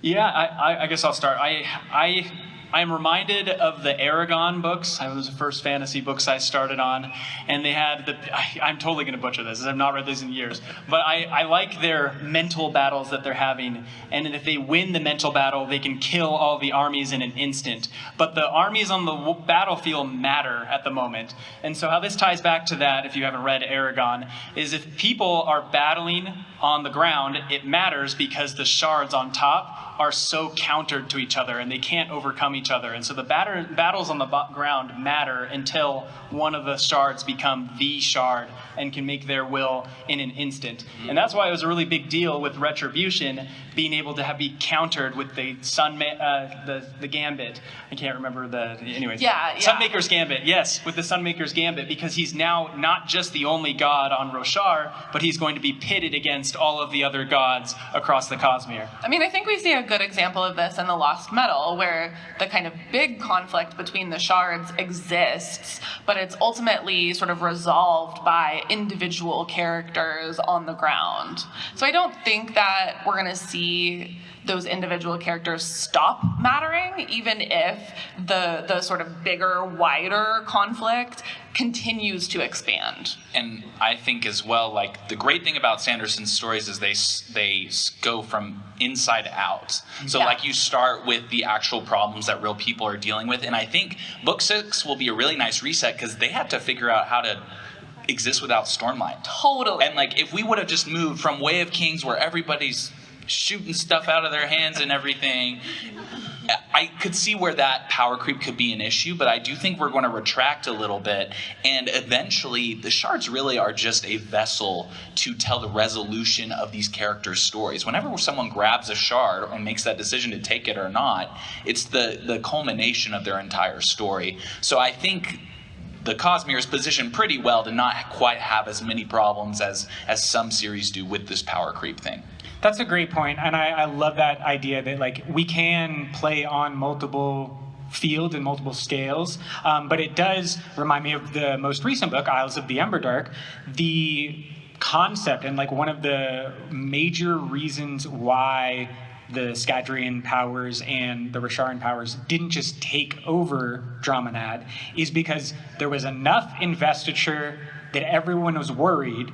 Yeah, I guess I'll start. I'm reminded of the Aragon books. It was the first fantasy books I started on, and they had I'm totally going to butcher this, I've not read these in years, but I like their mental battles that they're having, and if they win the mental battle, they can kill all the armies in an instant. But the armies on the battlefield matter at the moment. And so how this ties back to that, if you haven't read Aragon, is if people are battling on the ground, it matters because the shards on top are so countered to each other and they can't overcome each other. And so the battles on the ground matter until one of the shards become the shard and can make their will in an instant. And that's why it was a really big deal with Retribution being able to be countered with the the Gambit. I can't remember anyways. Yeah. Sunmaker's Gambit, yes, with the Sunmaker's Gambit, because he's now not just the only god on Roshar, but he's going to be pitted against all of the other gods across the Cosmere. I mean, I think we see a good example of this in the Lost Metal, where the kind of big conflict between the shards exists, but it's ultimately sort of resolved by individual characters on the ground. So I don't think that we're going to see those individual characters stop mattering, even if the sort of bigger, wider conflict continues to expand. And I think as well, like, the great thing about Sanderson's stories is they go from inside out. So like, you start with the actual problems that real people are dealing with, and I think book 6 will be a really nice reset because they had to figure out how to exist without Stormlight. Totally. And like, if we would have just moved from Way of Kings, where everybody's shooting stuff out of their hands and everything. I could see where that power creep could be an issue, but I do think we're going to retract a little bit, and eventually the shards really are just a vessel to tell the resolution of these characters' stories. Whenever someone grabs a shard and makes that decision to take it or not, it's the culmination of their entire story. So I think the Cosmere is positioned pretty well to not quite have as many problems as some series do with this power creep thing. That's a great point, and I love that idea that like we can play on multiple fields and multiple scales, but it does remind me of the most recent book, Isles of the Emberdark. The concept and like one of the major reasons why the Scadrian powers and the Rasharan powers didn't just take over Dromonad is because there was enough investiture that everyone was worried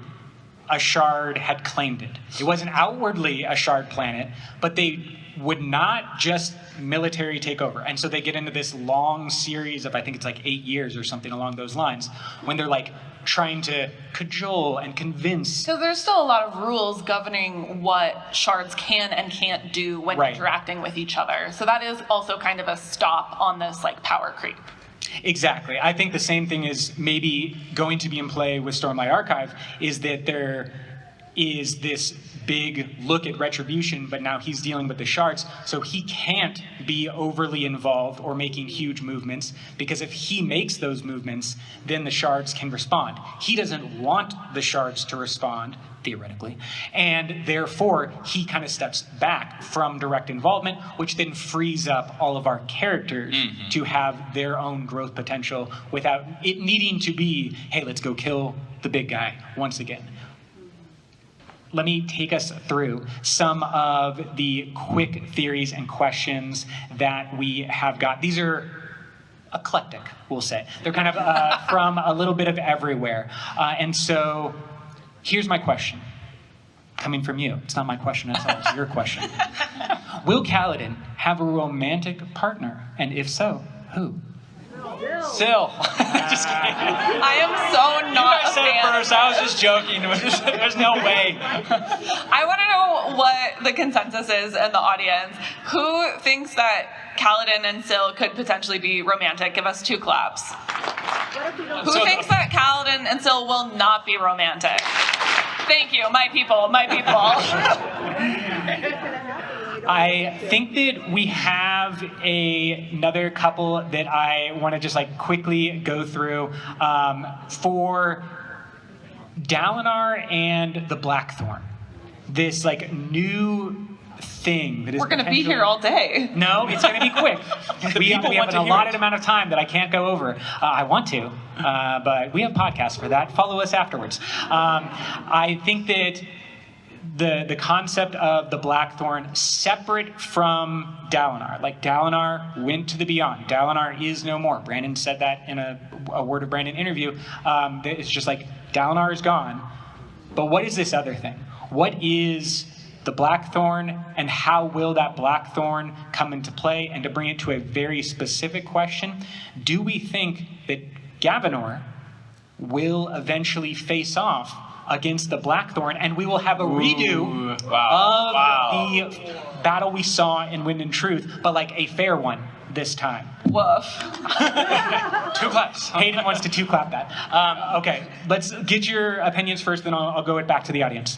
a shard had claimed it. It wasn't outwardly a shard planet, but they would not just military take over. And so they get into this long series of, I think it's like 8 years or something along those lines, when they're like trying to cajole and convince. Because there's still a lot of rules governing what shards can and can't do when interacting with each other. So that is also kind of a stop on this like power creep. Exactly. I think the same thing is maybe going to be in play with Stormlight Archive, is that there is this big look at retribution, but now he's dealing with the shards, so he can't be overly involved or making huge movements, because if he makes those movements, then the shards can respond. He doesn't want the shards to respond, theoretically, and therefore he kind of steps back from direct involvement, which then frees up all of our characters to have their own growth potential without it needing to be, hey, let's go kill the big guy once again. Let me take us through some of the quick theories and questions that we have got. These are eclectic, we'll say. They're kind of from a little bit of everywhere. And so here's my question, coming from you. It's not my question, it's your question. Will Kaladin have a romantic partner? And if so, who? Sil. Just kidding. I am so not You guys a said it fan. first. I was just joking. There's no way. I want to know what the consensus is in the audience. Who thinks that Kaladin and Sil could potentially be romantic? Give us 2 claps. Who thinks that Kaladin and Sil will not be romantic? Thank you, my people, my people. I think that we have another couple that I want to just like quickly go through. For Dalinar and the Blackthorn, this like new thing that is. We're going to be here all day. No, it's going to be quick. we have an allotted amount of time that I can't go over. I want to, but we have podcasts for that. Follow us afterwards. I think that the concept of the Blackthorn separate from Dalinar. Like Dalinar went to the beyond. Dalinar is no more. Brandon said that in a Word of Brandon interview. That it's just like Dalinar is gone. But what is this other thing? What is the Blackthorn, and how will that Blackthorn come into play? And to bring it to a very specific question, do we think that Gavinor will eventually face off against the Blackthorn, and we will have a redo of the battle we saw in Wind and Truth, but like a fair one this time? Woof. 2 claps. Hayden wants to 2 clap that. Okay, let's get your opinions first, then I'll go it back to the audience.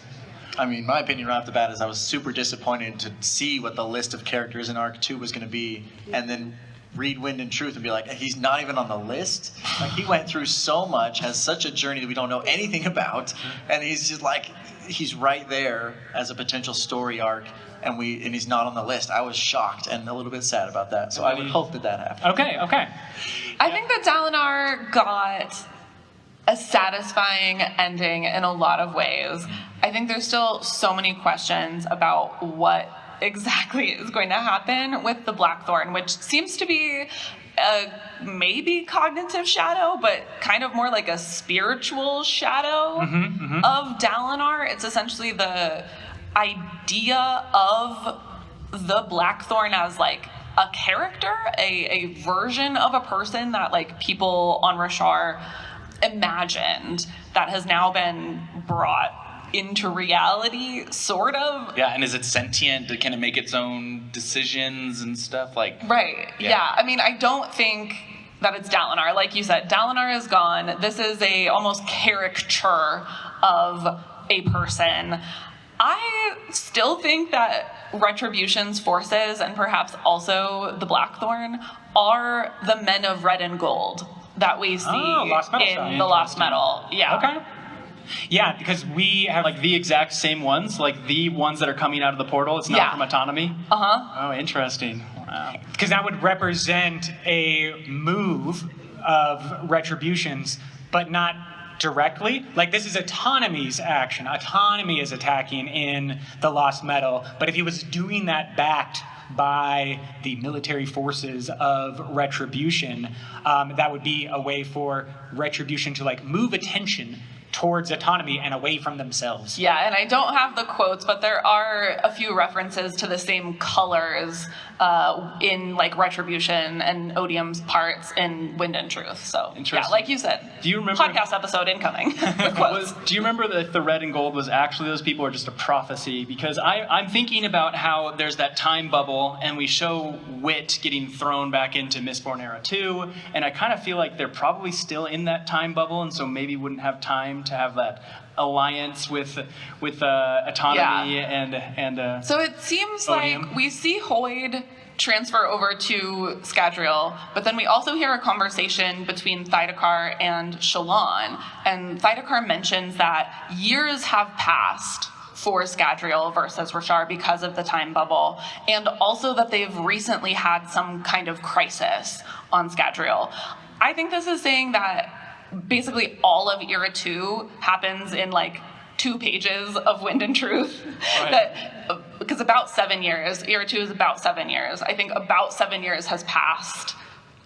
I mean, my opinion right off the bat is I was super disappointed to see what the list of characters in Arc 2 was going to be, and then read Wind and Truth and be like, he's not even on the list? Like, he went through so much, has such a journey that we don't know anything about, and he's just like, he's right there as a potential story arc, and he's not on the list. I was shocked and a little bit sad about that, so I would hope that happened. Okay. I think that Dalinar got a satisfying ending in a lot of ways. I think there's still so many questions about what exactly is going to happen with the Blackthorn, which seems to be a maybe cognitive shadow, but kind of more like a spiritual shadow of Dalinar. It's essentially the idea of the Blackthorn as like a character, a version of a person that like people on Rashar imagined, that has now been brought into reality, sort of. Yeah, and is it sentient? Can it make its own decisions and stuff? Like, Right. Yeah. I mean, I don't think that it's Dalinar. Like you said, Dalinar is gone. This is a almost caricature of a person. I still think that Retribution's forces, and perhaps also the Blackthorn, are the men of red and gold that we see Lost Metal style. in the Lost Metal. Yeah. Okay. Yeah, because we have Like the exact same ones, like the ones that are coming out of the portal. It's not Yeah. from Autonomy. Oh, interesting. Wow. because that would represent a move of Retribution's, but not directly. Like, this is Autonomy's action. Autonomy is attacking in the Lost Metal, but if he was doing that backed by the military forces of Retribution, that would be a way for Retribution to like move attention towards Autonomy and away from themselves. Yeah, and I don't have the quotes, but there are a few references to the same colors in like Retribution and Odium's parts in Wind and Truth. So yeah, Interesting. like you said, Do you remember- podcast episode incoming with quotes? Do you remember that the red and gold was actually those people, or just a prophecy? Because I'm thinking about how there's that time bubble, and we show Wit getting thrown back into Mistborn Era 2, and I kind of feel like they're probably still in that time bubble, and so maybe wouldn't have time to have that alliance with Autonomy and So it seems Odium. like we see Hoyd transfer over to Scadrial, but then we also hear a conversation between Thydakar and Shallan, and Thydakar mentions that years have passed for Scadrial versus Rashar because of the time bubble, and also that they've recently had some kind of crisis on Scadrial. I think this is saying that basically all of Era 2 happens in like 2 pages of Wind and Truth. Right. Because about 7 years, Era 2 is about 7 years. I think about 7 years has passed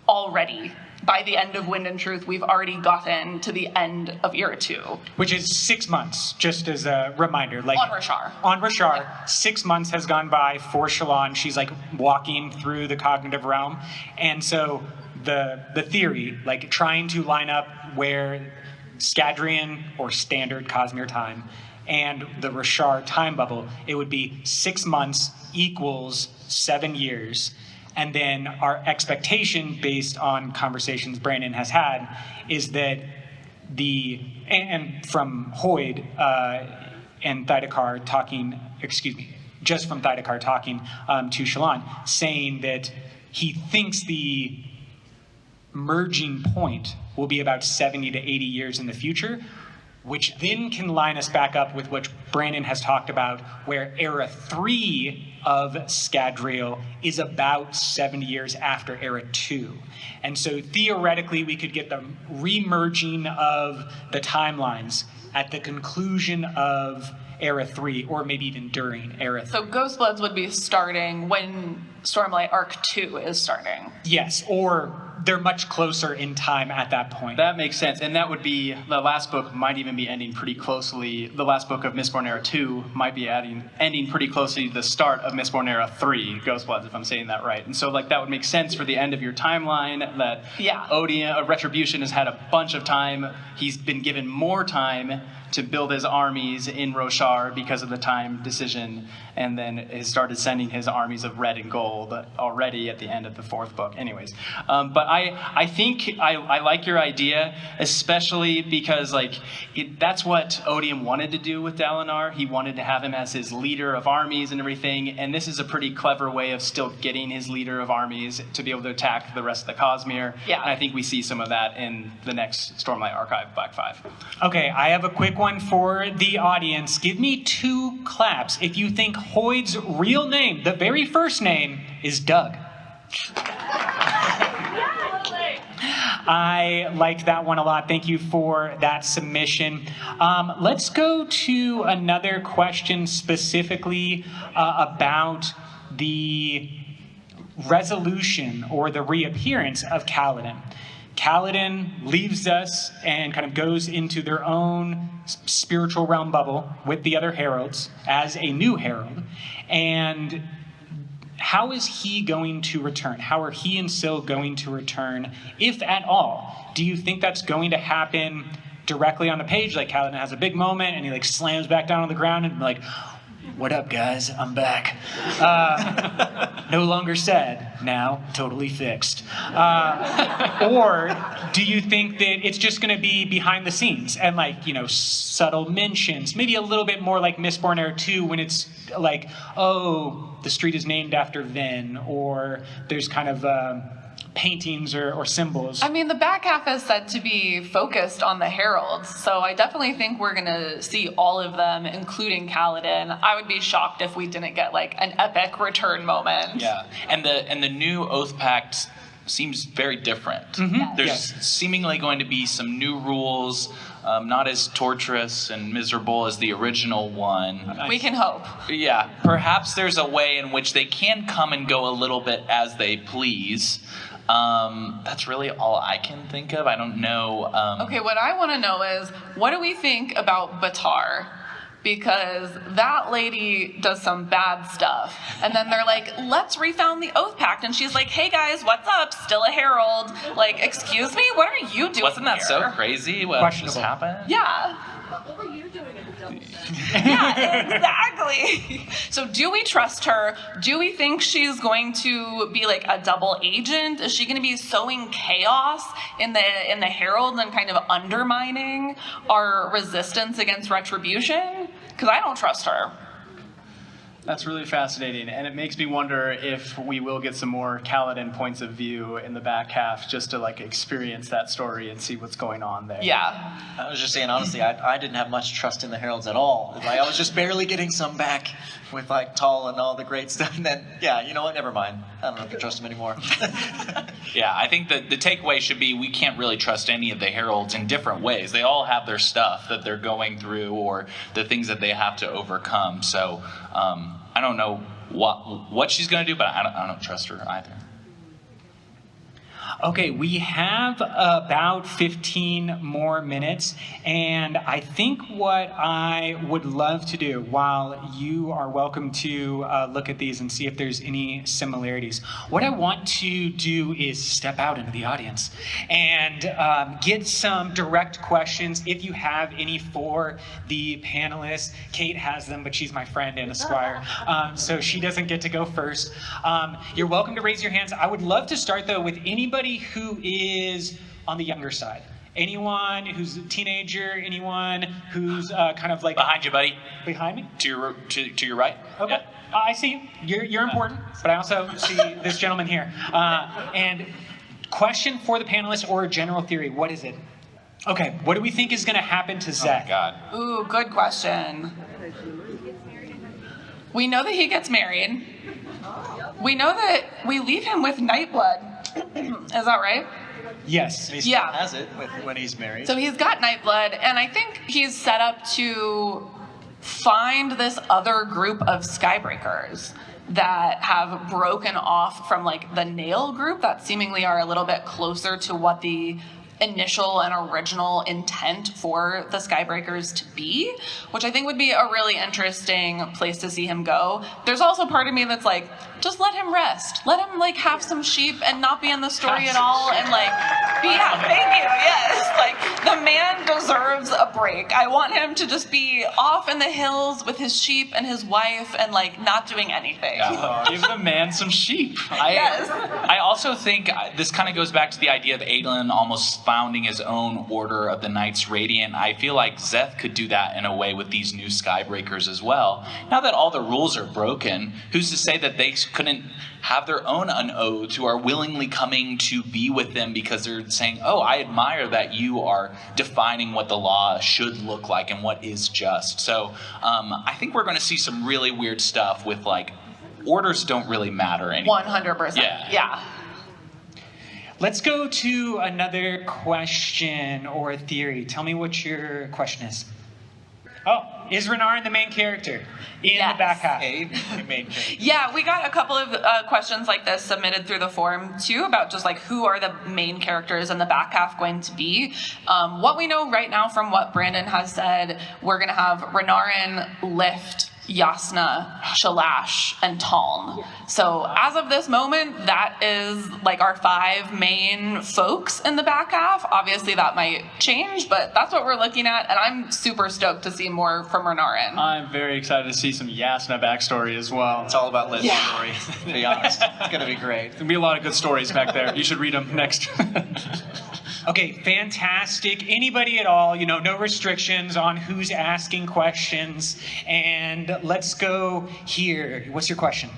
already. By the end of Wind and Truth, we've already gotten to the end of Era 2. Which is 6 months, just as a reminder. Like On Rashar. On Rashar, 6 months has gone by for Shallan. She's like walking through the cognitive realm. And so the theory, like trying to line up where Scadrian or standard Cosmere time and the Rashar time bubble, it would be 6 months equals 7 years. And then our expectation, based on conversations Brandon has had, is that and from Hoyd and Thydakar talking, just from Thydakar talking to Shallan, saying that he thinks the merging point will be about 70 to 80 years in the future, which then can line us back up with what Brandon has talked about, where Era 3 of Scadrial is about 70 years after Era 2. And so theoretically, we could get the remerging of the timelines at the conclusion of Era 3, or maybe even during Era 3. So Ghostbloods would be starting when Stormlight Arc 2 is starting. Yes, or they're much closer in time at that point. That makes sense, and that would be, the last book might even be ending pretty closely. The last book of Mistborn Era 2 might be ending pretty closely to the start of Mistborn Era 3, Ghostbloods, if I'm saying that right. And so like that would make sense for the end of your timeline, that Odium, Retribution has had a bunch of time. He's been given more time to build his armies in Roshar because of the time decision, and then has started sending his armies of red and gold already at the end of the 4th book. Anyways, but I think I like your idea, especially because like that's what Odium wanted to do with Dalinar. He wanted to have him as his leader of armies and everything, and this is a pretty clever way of still getting his leader of armies to be able to attack the rest of the Cosmere. Yeah. And I think we see some of that in the next Stormlight Archive, Black 5. Okay, I have a quick one for the audience. Give me 2 claps if you think Hoyd's real name, the very first name, is Doug. I liked that one a lot. Thank you for that submission. Let's go to another question specifically about the resolution or the reappearance of Kaladin. Kaladin leaves us and kind of goes into their own spiritual realm bubble with the other heralds as a new herald. And how is he going to return? How are he and Syl going to return, if at all? Do you think that's going to happen directly on the page, like Kaladin has a big moment and he like slams back down on the ground and like, what up, guys? I'm back. No longer sad, now totally fixed. Or do you think that it's just going to be behind the scenes and like, you know, subtle mentions, maybe a little bit more like Mistborn Era 2 when it's like, oh, the street is named after Vin, or there's kind of paintings or symbols? I mean, the back half is said to be focused on the heralds, so I definitely think we're going to see all of them, including Kaladin. I would be shocked if we didn't get like an epic return moment. Yeah, and the new Oath Pact seems very different. Mm-hmm. There's seemingly going to be some new rules, not as torturous and miserable as the original one. We can hope. Yeah, perhaps there's a way in which they can come and go a little bit as they please. That's really all I can think of. I don't know. Okay, what I want to know is, what do we think about Batar? Because that lady does some bad stuff. And then they're like, let's refound the Oath Pact. And she's like, hey guys, what's up? Still a herald. Like, excuse me? What are you doing Wasn't that here? so crazy? What just happened? Yeah. What were you doing in the double? Yeah, exactly. So do we trust her? Do we think she's going to be like a double agent? Is she going to be sowing chaos in the Herald and kind of undermining our resistance against retribution? Because I don't trust her. That's really fascinating, and it makes me wonder if we will get some more Kaladin points of view in the back half, just to like experience that story and see what's going on there. Yeah. I was just saying, honestly, I didn't have much trust in the heralds at all. Like, I was just barely getting some back with like Tall and all the great stuff. And then, yeah, you know what? Never mind. I don't know if I trust them anymore. Yeah, I think that the takeaway should be we can't really trust any of the heralds in different ways. They all have their stuff that they're going through or the things that they have to overcome. So I don't know what she's going to do, but I don't trust her either. Okay, we have about 15 more minutes, and I think what I would love to do, while you are welcome to look at these and see if there's any similarities, what I want to do is step out into the audience and get some direct questions, if you have any for the panelists. Kate has them, but she's my friend and a squire, so she doesn't get to go first. You're welcome to raise your hands. I would love to start, though, with anybody who is on the younger side. Anyone who's a teenager, anyone who's kind of like... Behind you, buddy. Behind me? To your right. Okay. Yeah. I see you. You're important, but I also see this gentleman here. And question for the panelists or a general theory, what is it? Okay, what do we think is going to happen to Zeth? Oh my God. Ooh, good question. We know that he gets married. We know that we leave him with Nightblood. Is that right? Yes. He still has it when he's married. So he's got Nightblood, and I think he's set up to find this other group of Skybreakers that have broken off from like the Nail group that seemingly are a little bit closer to what the initial and original intent for the Skybreakers to be, which I think would be a really interesting place to see him go. There's also part of me that's like, just let him rest. Let him like have some sheep and not be in the story at all and like be thank you, yes. Like the man deserves a break. I want him to just be off in the hills with his sheep and his wife and like not doing anything. Yeah. Give the man some sheep. Yes. I also think this kind of goes back to the idea of Adolin almost founding his own order of the Knights Radiant. I feel like Zeth could do that in a way with these new Skybreakers as well. Now that all the rules are broken, who's to say that they couldn't have their own unoaths who are willingly coming to be with them because they're saying, oh, I admire that you are defining what the law should look like and what is just. So I think we're going to see some really weird stuff with like orders don't really matter anymore. 100%. Yeah. Let's go to another question or a theory. Tell me what your question is. Oh, is Renarin the main character in the back half? A main character. Yeah, we got a couple of questions like this submitted through the forum too about just like who are the main characters in the back half going to be. What we know right now from what Brandon has said, we're going to have Renarin lift Yasna, Shalash, and Taln. So as of this moment, that is like our 5 main folks in the back half. Obviously that might change, but that's what we're looking at, and I'm super stoked to see more from Renarin. I'm very excited to see some Yasna backstory as well. It's all about Liv's Yeah. story, to be honest. It's going to be great. There'll be a lot of good stories back there. You should read them next. Okay, fantastic. Anybody at all, no restrictions on who's asking questions. And let's go here. What's your question?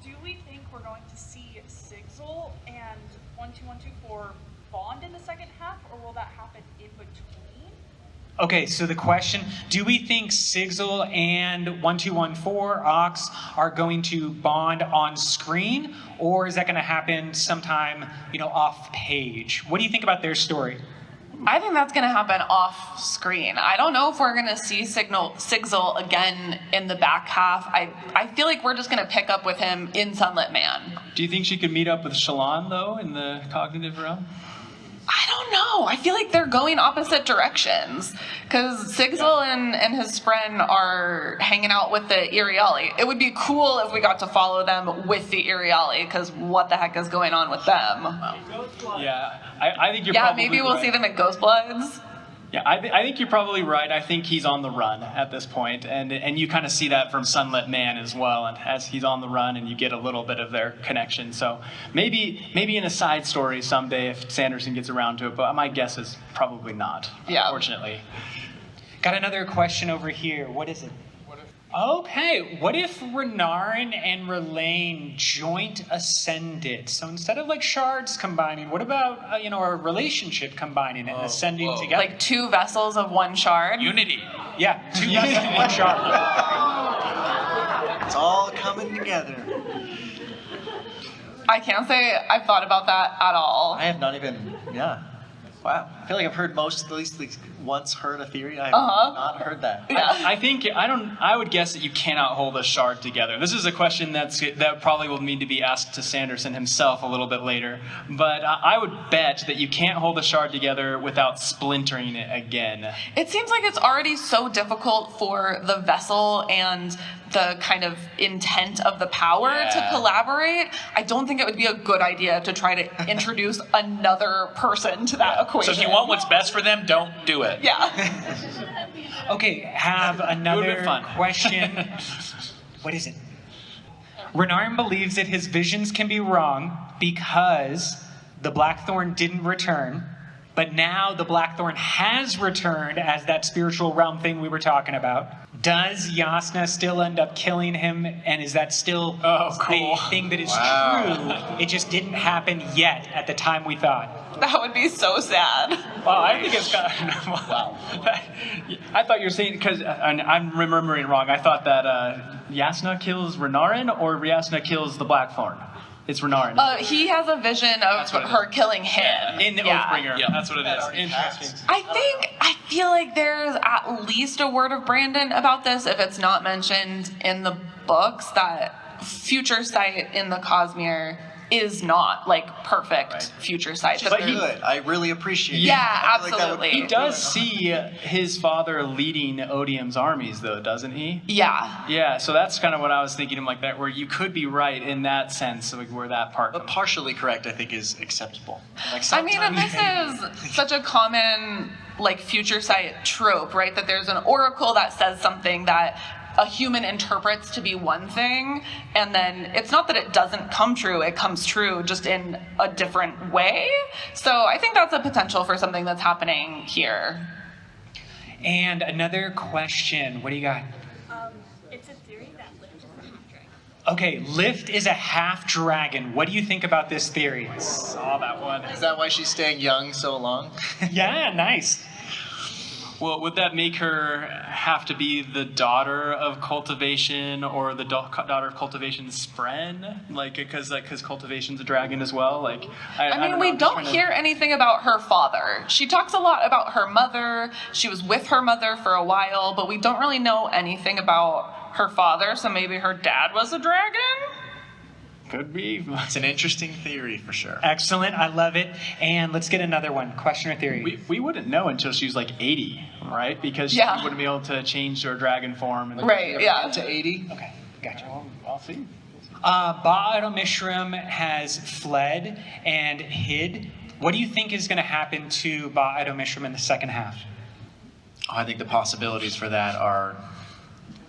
Do we think we're going to see Sigzil and 12124 bond in the second half, or will that happen in between? Okay, so the question, do we think Sigzil and 1214 Ox are going to bond on screen, or is that going to happen sometime, off page? What do you think about their story? I think that's going to happen off screen. I don't know if we're going to see Sigzil again in the back half. I feel like we're just going to pick up with him in Sunlit Man. Do you think she could meet up with Shallan, though, in the cognitive realm? I don't know. I feel like they're going opposite directions. Because Sigzil and his friend are hanging out with the Iriali. It would be cool if we got to follow them with the Iriali, because what the heck is going on with them? Yeah, I think you're probably maybe we'll right. see them at Ghostbloods. Yeah, I think you're probably right. I think he's on the run at this point, and you kind of see that from Sunlit Man as well. And as he's on the run, and you get a little bit of their connection. So maybe in a side story someday if Sanderson gets around to it. But my guess is probably not. Yeah. Unfortunately. Got another question over here. What is it? Okay, what if Renarin and Relaine joint ascended? So instead of shards combining, what about a relationship combining and ascending together? Like 2 vessels of 1 shard. Unity. Yeah, 2 vessels, 1 shard. It's all coming together. I can't say I've thought about that at all. I have not even, yeah. Wow. I feel like I've heard at least once heard a theory. I have not heard that. Yeah. I would guess that you cannot hold a shard together. This is a question that probably will need to be asked to Sanderson himself a little bit later. But I would bet that you can't hold a shard together without splintering it again. It seems like it's already so difficult for the vessel and the kind of intent of the power to collaborate. I don't think it would be a good idea to try to introduce another person to that equation. So if you want what's best for them, don't do it. Yeah. Okay, have another question. What is it? Renarin believes that his visions can be wrong because the Blackthorn didn't return, but now the Blackthorn has returned as that spiritual realm thing we were talking about. Does Yasna still end up killing him, and is that still the thing that is true? It just didn't happen yet at the time we thought. That would be so sad. Well, I think it's kind of... Wow. I thought you were saying... Because I'm remembering wrong. I thought that Yasna kills Renarin, or Yasna kills the Blackthorn. It's Renarin. He has a vision of her killing him. In the Oathbringer. Yeah, that's what it is. Interesting. I feel like there's at least a word of Brandon about this, if it's not mentioned in the books, that future sight in the Cosmere is not perfect future sight. But good. I really appreciate it. Yeah, I feel absolutely. He does see his father leading Odium's armies, though, doesn't he? Yeah. Yeah, so that's kind of what I was thinking, like that, where you could be right in that sense, where that part. But partially correct, I think, is acceptable. I mean, and this is such a common future sight trope, right? That there's an oracle that says something that a human interprets to be one thing, and then it's not that it doesn't come true, it comes true just in a different way. So I think that's a potential for something that's happening here. And another question. What do you got? It's a theory that Lift is a half-dragon. Okay, Lift is a half-dragon. What do you think about this theory? Saw that one. Is that why she's staying young so long? Yeah, nice. Well, would that make her have to be the daughter of cultivation, or the daughter of cultivation's friend? Because cultivation's a dragon as well. I mean, we don't hear anything about her father. She talks a lot about her mother. She was with her mother for a while, but we don't really know anything about her father. So maybe her dad was a dragon. Could be. It's an interesting theory for sure. Excellent. I love it. And let's get another one. Question or theory? We wouldn't know until she was like 80, right? Because she Yeah. wouldn't be able to change to her dragon form. And Right, yeah. To 80? Okay, gotcha. I'll see. Ba'al Mishram has fled and hid. What do you think is going to happen to Ba'al Mishram in the second half? I think the possibilities for that are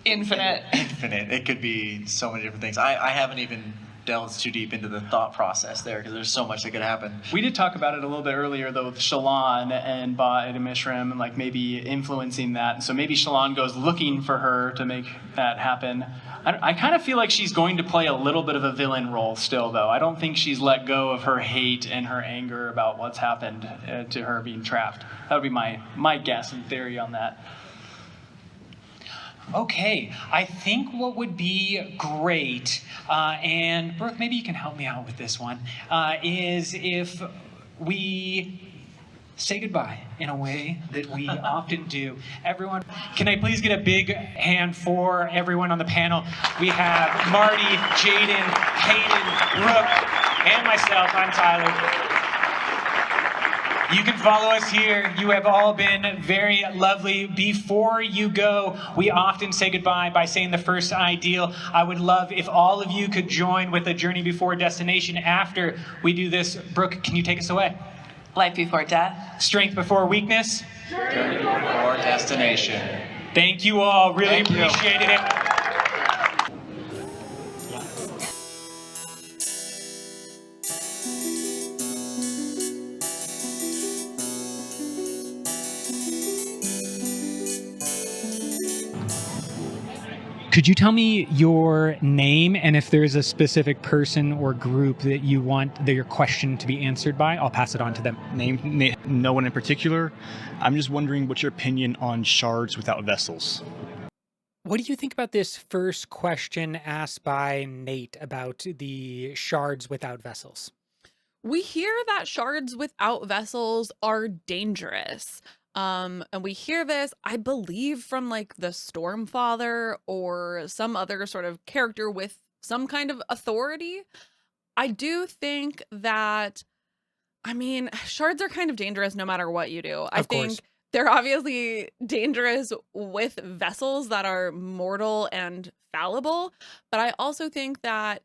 Infinite. infinite. It could be so many different things. I haven't even delved too deep into the thought process there because there's so much that could happen. We did talk about it a little bit earlier, though, with Shallan and Ba'al Mishram, and like maybe influencing that. So maybe Shallan goes looking for her to make that happen. I kind of feel like she's going to play a little bit of a villain role still, though. I don't think she's let go of her hate and her anger about what's happened to her being trapped. That would be my guess and theory on that. Okay, I think what would be great, and Brooke, maybe you can help me out with this one, is if we say goodbye in a way that we often do. Everyone, can I please get a big hand for everyone on the panel? We have Marty, Jaden, Hayden, Brooke, and myself. I'm Tyler. You can follow us here. You have all been very lovely. Before you go, we often say goodbye by saying the first ideal. I would love if all of you could join with a journey before destination after we do this. Brooke, can you take us away? Life before death. Strength before weakness. Journey before destination. Thank you all. Really Thank you. appreciated it. Could you tell me your name and if there's a specific person or group that you want your question to be answered by? I'll pass it on to them. No one in particular. I'm just wondering what's your opinion on shards without vessels? What do you think about this first question asked by Nate about the shards without vessels? We hear that shards without vessels are dangerous. And we hear this, I believe, from like the Stormfather or some other sort of character with some kind of authority. I do think that, I mean, shards are kind of dangerous no matter what you do. I think they're obviously dangerous with vessels that are mortal and fallible, but I also think that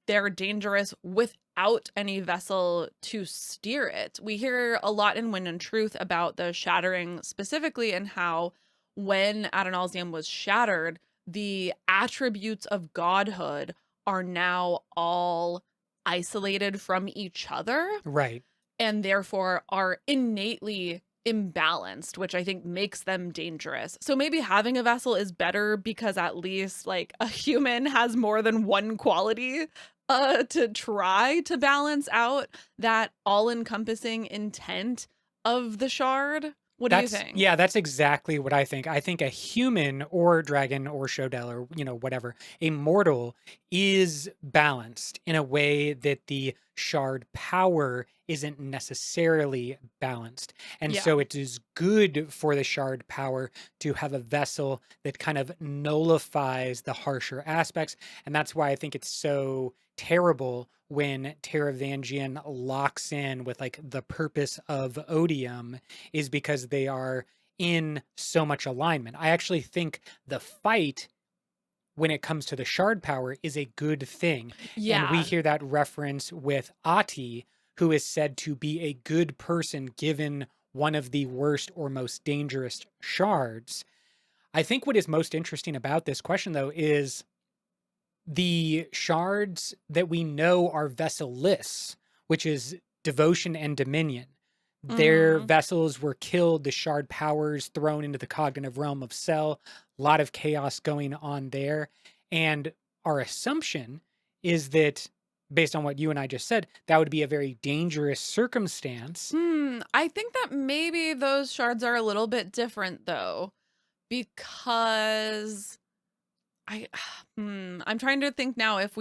they're dangerous without any vessel to steer it. We hear a lot in Wind and Truth about the shattering specifically and how when Adonalsium was shattered, the attributes of godhood are now all isolated from each other. Right. And therefore are innately imbalanced, which I think makes them dangerous. So maybe having a vessel is better because at least like a human has more than one quality to try to balance out that all-encompassing intent of the shard. What do you think? Yeah, that's exactly what I think. I think a human or dragon or Shodel or, whatever, a mortal is balanced in a way that the shard power isn't necessarily balanced. And so it is good for the shard power to have a vessel that kind of nullifies the harsher aspects. And that's why I think it's so terrible when Taravangian locks in with like the purpose of odium, is because they are in so much alignment. I actually think the fight when it comes to the shard power is a good thing. Yeah. And we hear that reference with Ati, who is said to be a good person given one of the worst or most dangerous shards. I think what is most interesting about this question, though, is the shards that we know are vessel-less, which is devotion and dominion. Their vessels were killed, the shard powers thrown into the cognitive realm of Cell, a lot of chaos going on there. And our assumption is that, based on what you and I just said, that would be a very dangerous circumstance. I think that maybe those shards are a little bit different, though, because I'm trying to think now if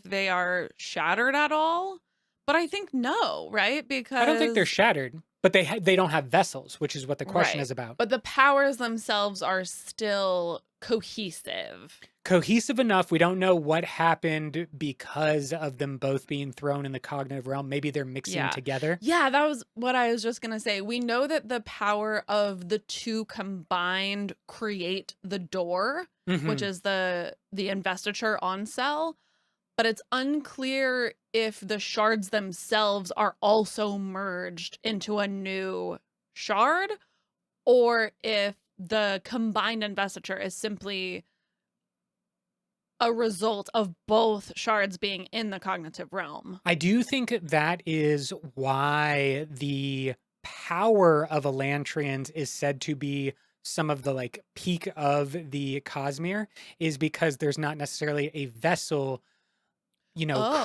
they are shattered at all, but I think no, right? Because I don't think they're shattered, but they don't have vessels, which is what the question Right. is about. But the powers themselves are still cohesive. cohesive enough. We don't know what happened because of them both being thrown in the cognitive realm. Maybe they're mixing Yeah. together. Yeah, that was what I was just going to say. We know that the power of the two combined create the door, which is the investiture on Cell, but it's unclear if the shards themselves are also merged into a new shard, or if the combined investiture is simply a result of both shards being in the cognitive realm. I do think that is why the power of Elantrians is said to be some of the like peak of the Cosmere, is because there's not necessarily a vessel,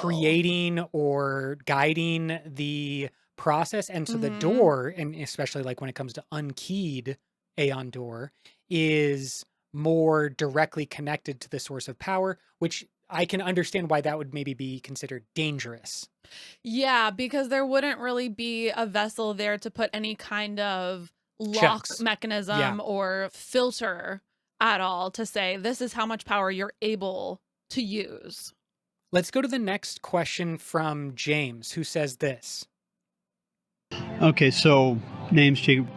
creating or guiding the process. And so the door, and especially like when it comes to unkeyed Aeon Door, is more directly connected to the source of power, which I can understand why that would maybe be considered dangerous. Yeah, because there wouldn't really be a vessel there to put any kind of lock Checks. mechanism or filter at all to say this is how much power you're able to use. Let's go to the next question from James, who says this. Okay, so name's Jacob.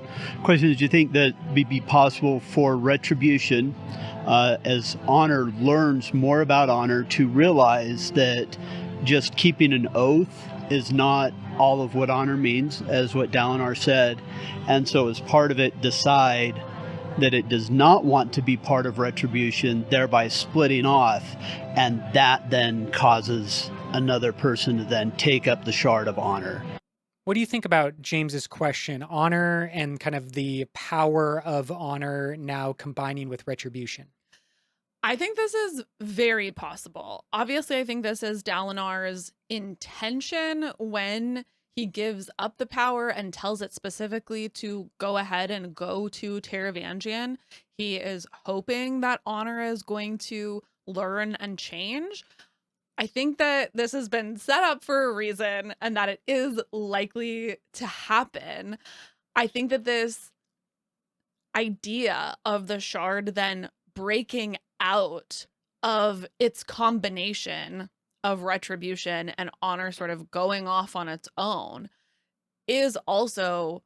Question is, do you think that it'd be possible for Retribution, as Honor learns more about Honor, to realize that just keeping an oath is not all of what Honor means, as what Dalinar said, and so as part of it decide that it does not want to be part of Retribution, thereby splitting off, and that then causes another person to then take up the Shard of Honor? What do you think about James's question, honor and kind of the power of honor now combining with retribution? I think this is very possible. Obviously, I think this is Dalinar's intention when he gives up the power and tells it specifically to go ahead and go to Taravangian. He is hoping that honor is going to learn and change. I think that this has been set up for a reason and that it is likely to happen. I think that this idea of the shard then breaking out of its combination of retribution and honor sort of going off on its own is also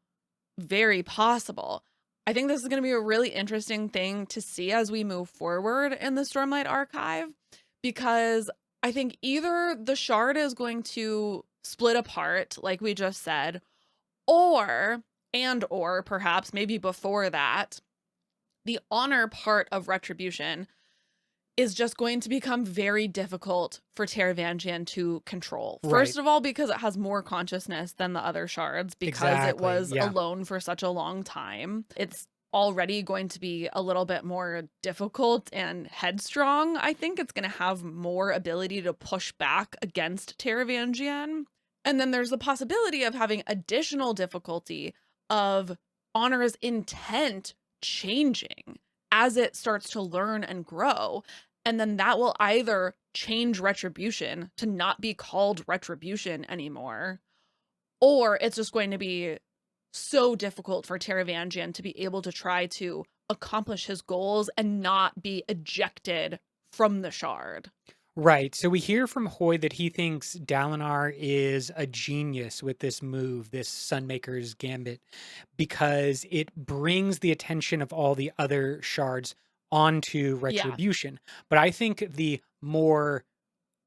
very possible. I think this is going to be a really interesting thing to see as we move forward in the Stormlight Archive, because I think either the shard is going to split apart, like we just said, or perhaps maybe before that, the honor part of retribution is just going to become very difficult for Taravangian to control. Right. First of all, because it has more consciousness than the other shards, because it was yeah. alone for such a long time. It's already going to be a little bit more difficult and headstrong. I think it's going to have more ability to push back against Taravangian. And then there's the possibility of having additional difficulty of Honor's intent changing as it starts to learn and grow. And then that will either change retribution to not be called retribution anymore, or it's just going to be so difficult for Taravangian to be able to try to accomplish his goals and not be ejected from the shard. Right. So we hear from Hoy that he thinks Dalinar is a genius with this move, this Sunmaker's Gambit, because it brings the attention of all the other shards onto retribution. But I think the more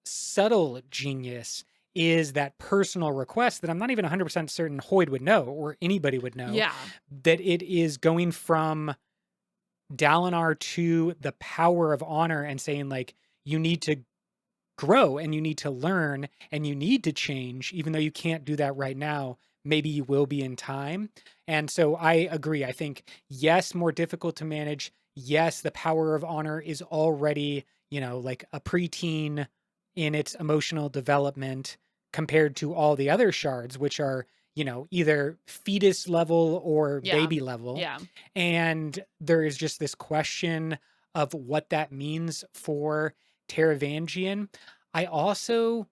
subtle genius is that personal request that I'm not even 100% certain Hoyd would know or anybody would know. Yeah. That it is going from Dalinar to the power of honor and saying, like, you need to grow and you need to learn and you need to change, even though you can't do that right now. Maybe you will be in time. And so I agree. I think, yes, more difficult to manage. Yes, the power of honor is already, like a preteen in its emotional development compared to all the other shards, which are, either fetus level or baby level. Yeah. And there is just this question of what that means for Taravangian. I also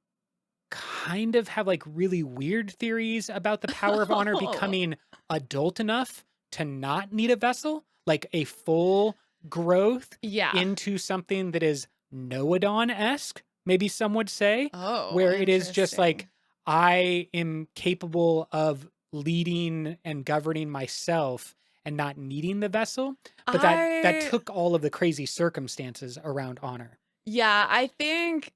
kind of have like really weird theories about the power of honor becoming adult enough to not need a vessel, like a full growth Yeah. into something that is Noadon-esque, maybe some would say, Oh, where it is just like, interesting. I am capable of leading and governing myself and not needing the vessel. But that I took all of the crazy circumstances around honor. Yeah, I think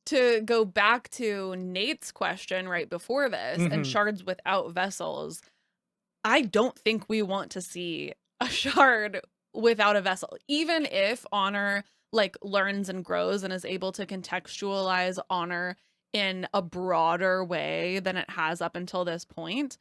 to go back to Nate's question right before this and Mhm. shards without vessels, I don't think we want to see a shard without a vessel. Even if honor like learns and grows and is able to contextualize honor in a broader way than it has up until this point,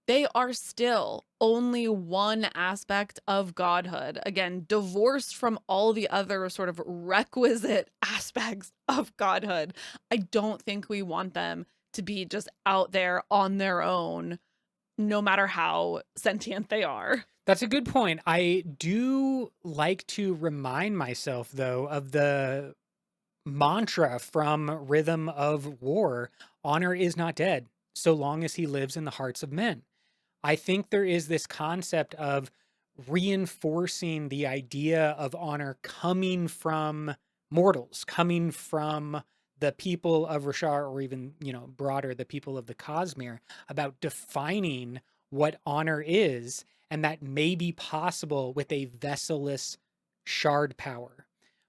they are still only one aspect of godhood. Again, divorced from all the other sort of requisite aspects of godhood. I don't think we want them to be just out there on their own, no matter how sentient they are. That's a good point. I do like to remind myself, though, of the mantra from Rhythm of War: honor is not dead, so long as he lives in the hearts of men. I think there is this concept of reinforcing the idea of honor coming from mortals, coming from the people of Rashar, or even, broader, the people of the Cosmere, about defining what honor is, and that may be possible with a vesselless shard power,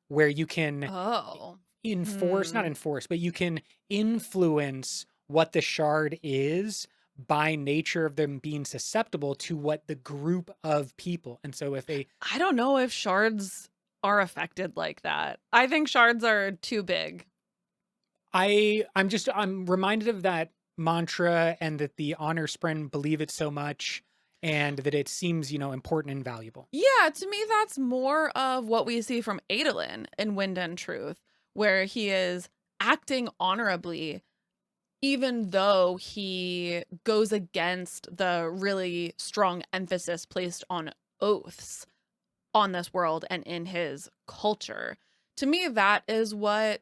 where you can Oh. not enforce, but you can influence what the shard is by nature of them being susceptible to what the group of people. And so if I don't know if shards are affected like that. I think shards are too big. I'm reminded of that mantra, and that the honor spren believe it so much, and that it seems, important and valuable. Yeah, to me, that's more of what we see from Adolin in Wind and Truth, where he is acting honorably, even though he goes against the really strong emphasis placed on oaths on this world and in his culture. To me, that is what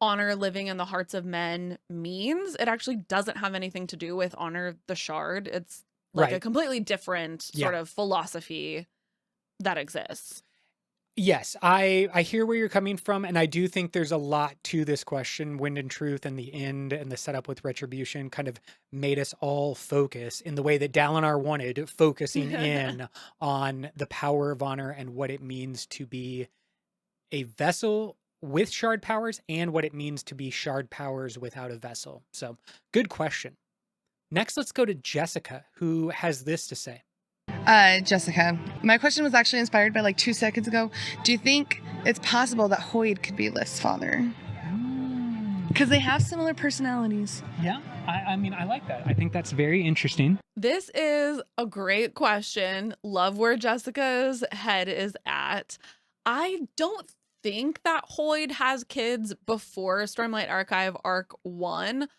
honor living in the hearts of men means. It actually doesn't have anything to do with honor the shard. It's like a Right. completely different sort Yeah. of philosophy that exists. Yes, I hear where you're coming from, and I do think there's a lot to this question. Wind and Truth and the end and the setup with Retribution kind of made us all focus in the way that Dalinar wanted, focusing in on the power of honor and what it means to be a vessel with shard powers, and what it means to be shard powers without a vessel. So, good question. Next, let's go to Jessica, who has this to say. Jessica, my question was actually inspired by like 2 seconds ago. Do you think it's possible that Hoyd could be Lith's father? Because they have similar personalities. Yeah, I mean, I like that. I think that's very interesting. This is a great question. Love where Jessica's head is at. I don't think that Hoyd has kids before Stormlight Archive Arc 1,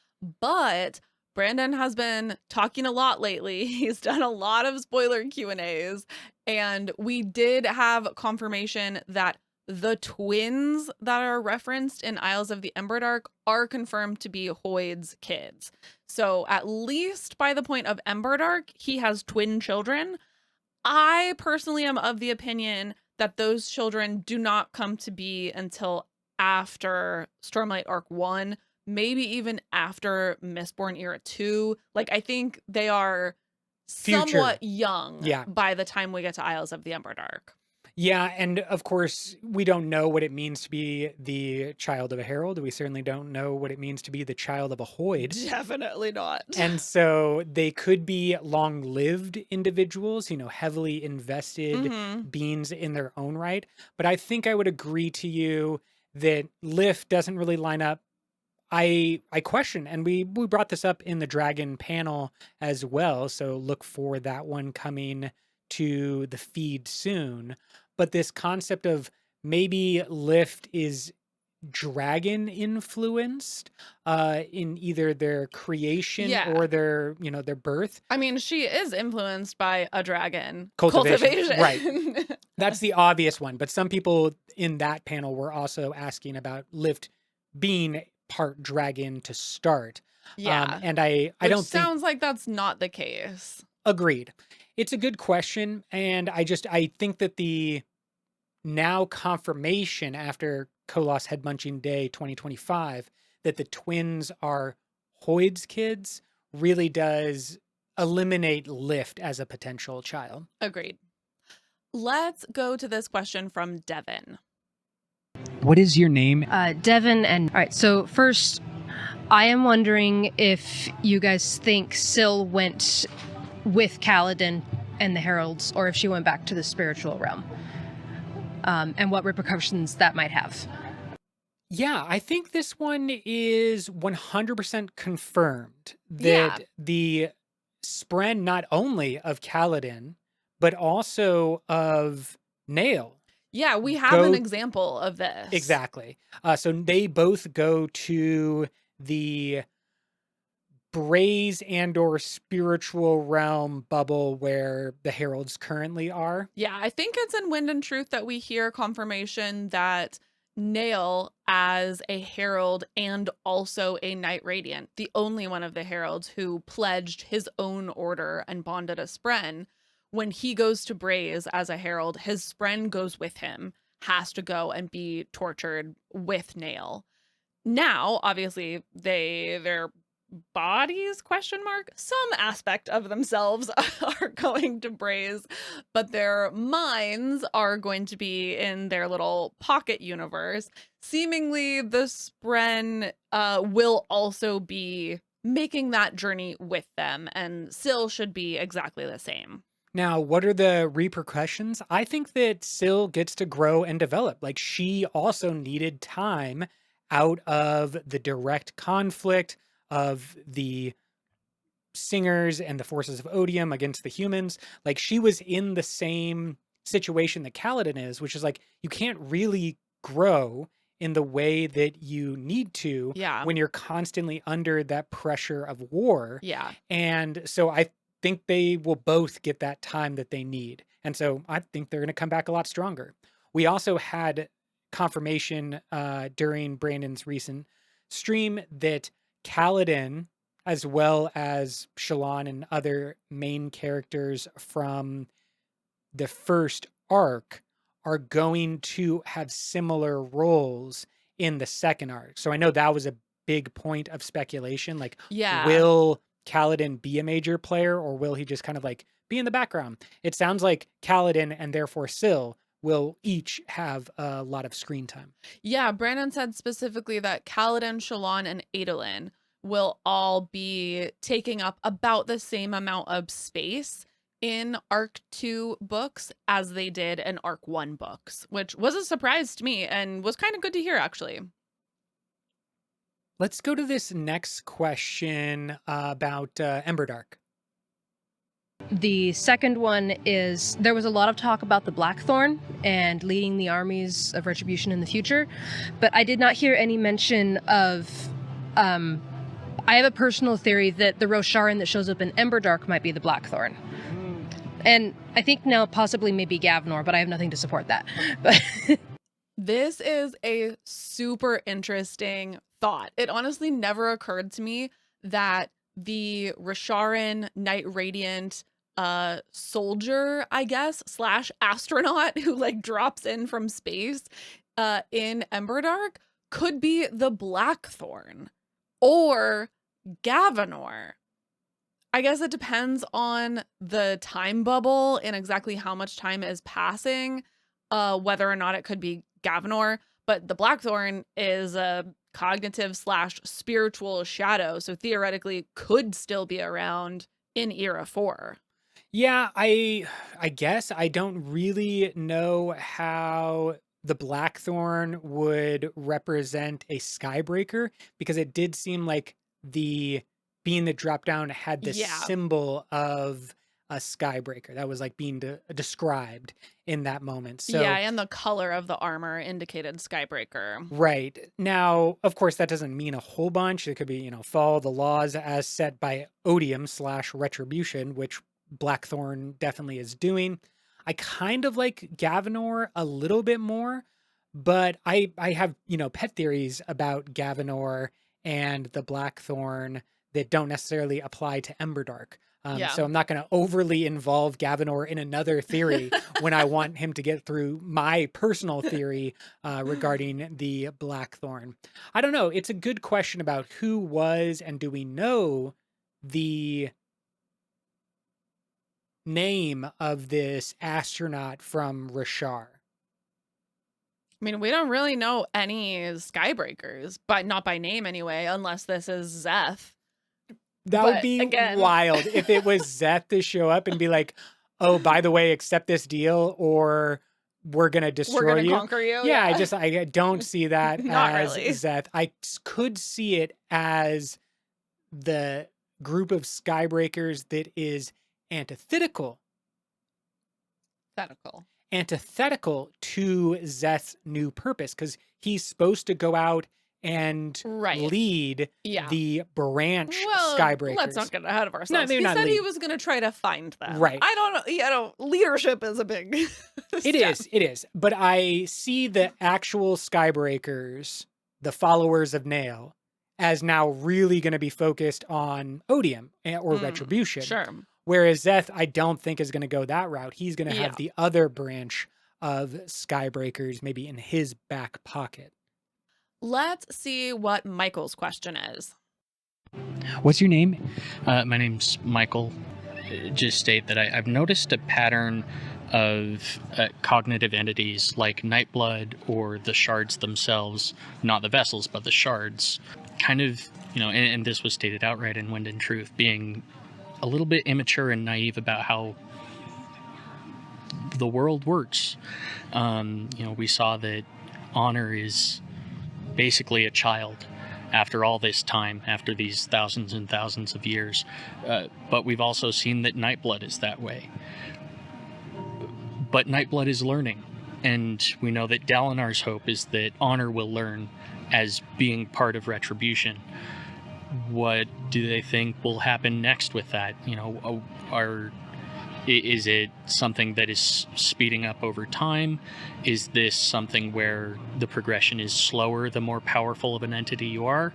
but Brandon has been talking a lot lately. He's done a lot of spoiler Q&As, and we did have confirmation that the twins that are referenced in Isles of the Embered Arc are confirmed to be Hoyd's kids. So at least by the point of Embered Arc, he has twin children. I personally am of the opinion that those children do not come to be until after Stormlight Arc 1, maybe even after Mistborn Era 2. Like, I think they are somewhat young by the time we get to Isles of the Embered Arc. Yeah, and of course, we don't know what it means to be the child of a herald. We certainly don't know what it means to be the child of a Hoyd. Definitely not. And so they could be long-lived individuals, heavily invested beings in their own right. But I think I would agree to you that Lith doesn't really line up. I question, and we brought this up in the Dragon panel as well, so look for that one coming to the feed soon. But this concept of maybe Lith is dragon influenced in either their creation or their birth. I mean, she is influenced by a dragon Cultivation. Right. That's the obvious one, but some people in that panel were also asking about Lith being part dragon to start. And I don't think sounds like that's not the case. Agreed. It's a good question, and I think that the now confirmation after Kolos Head Munching Day 2025 that the twins are Hoyd's kids really does eliminate Lift as a potential child. Agreed. Let's go to this question from Devin. What is your name? Devin, and all right, so first, I am wondering if you guys think Syl went with Kaladin and the Heralds, or if she went back to the spiritual realm, and what repercussions that might have. Yeah, I think this one is 100% confirmed that the spren not only of Kaladin, but also of Nail. Yeah, we have an example of this. Exactly. So they both go to the Braze and or spiritual realm bubble where the Heralds currently are. Yeah, I think it's in Wind and Truth that we hear confirmation that Nail, as a herald and also a Knight Radiant, the only one of the heralds who pledged his own order and bonded a spren, when he goes to Braze as a herald, his spren goes with him, has to go and be tortured with Nail. Now, obviously, their bodies, some aspect of themselves are going to Braze, but their minds are going to be in their little pocket universe. Seemingly, the spren will also be making that journey with them, and Syl should be exactly the same. Now, what are the repercussions? I think that Syl gets to grow and develop. Like, she also needed time out of the direct conflict of the singers and the forces of Odium against the humans. Like, she was in the same situation that Kaladin is, which is like, you can't really grow in the way that you need to when you're constantly under that pressure of war. Yeah. And so I think they will both get that time that they need. And so I think they're going to come back a lot stronger. We also had confirmation during Brandon's recent stream that Kaladin, as well as Shallan and other main characters from the first arc, are going to have similar roles in the second arc. So I know that was a big point of speculation. Like, will Kaladin be a major player, or will he just kind of like be in the background? It sounds like Kaladin and therefore Syl will each have a lot of screen time. Yeah, Brandon said specifically that Kaladin, Shallan, and Adolin will all be taking up about the same amount of space in Arc 2 books as they did in Arc 1 books, which was a surprise to me and was kind of good to hear, actually. Let's go to this next question about Emberdark. The second one is, there was a lot of talk about the Blackthorn and leading the armies of Retribution in the future, but I did not hear any mention of, I have a personal theory that the Rosharan that shows up in Emberdark might be the Blackthorn. And I think now possibly maybe Gavnor, but I have nothing to support that. But this is a super interesting thought. It honestly never occurred to me that the Rosharan Knight Radiant soldier, I guess, / astronaut who like drops in from space in Emberdark could be the Blackthorn or Gavnor. I guess it depends on the time bubble and exactly how much time is passing, whether or not it could be Gavnor. But the Blackthorn is a cognitive / spiritual shadow, so theoretically could still be around in Era 4. Yeah, I guess I don't really know how the Blackthorn would represent a Skybreaker, because it did seem like the being that dropped down had this symbol of a Skybreaker that was like being described in that moment. So yeah, and the color of the armor indicated Skybreaker. Right. Now, of course, that doesn't mean a whole bunch. It could be, follow the laws as set by Odium / Retribution, which Blackthorn definitely is doing. I kind of like Gavnor a little bit more, but I have, pet theories about Gavnor and the Blackthorn that don't necessarily apply to Emberdark. Yeah. So I'm not going to overly involve Gavinor in another theory when I want him to get through my personal theory regarding the Blackthorn. I don't know. It's a good question about who was and do we know the name of this astronaut from Rashar? I mean, we don't really know any Skybreakers, but not by name anyway, unless this is Zeth. That would But be again- wild if it was Zeth to show up and be like, oh, by the way, accept this deal or we're going to destroy We're gonna you. conquer you. Yeah, I don't see that Not as really. Zeth. I could see it as the group of Skybreakers that is antithetical to Zeth's new purpose, because he's supposed to go out and lead the branch Skybreakers. Let's not get ahead of ourselves. He said he was going to try to find them. Right. I don't know. Leadership is a big It is. But I see the actual Skybreakers, the followers of Nail, as now really going to be focused on Odium or Retribution. Sure. Whereas Zeth, I don't think is going to go that route. He's going to have the other branch of Skybreakers maybe in his back pocket. Let's see what Michael's question is. What's your name? My name's Michael. Just state that I've noticed a pattern of cognitive entities like Nightblood or the shards themselves, not the vessels, but the shards, kind of, and this was stated outright in Wind and Truth, being a little bit immature and naive about how the world works. We saw that Honor is basically a child after all this time, after these thousands and thousands of years. But we've also seen that Nightblood is that way. But Nightblood is learning, and we know that Dalinar's hope is that Honor will learn as being part of Retribution. What do they think will happen next with that? Is it something that is speeding up over time? Is this something where the progression is slower the more powerful of an entity you are?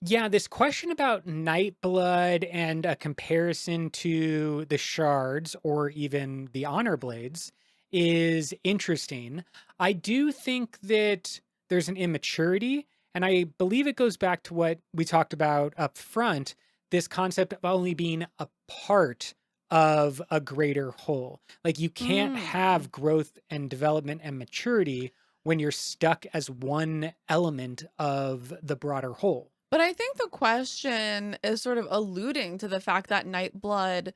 Yeah, this question about Nightblood and a comparison to the shards or even the honor blades is interesting. I do think that there's an immaturity, and I believe it goes back to what we talked about up front, this concept of only being a part of a greater whole. Like you can't have growth and development and maturity when you're stuck as one element of the broader whole. But I think the question is sort of alluding to the fact that Nightblood,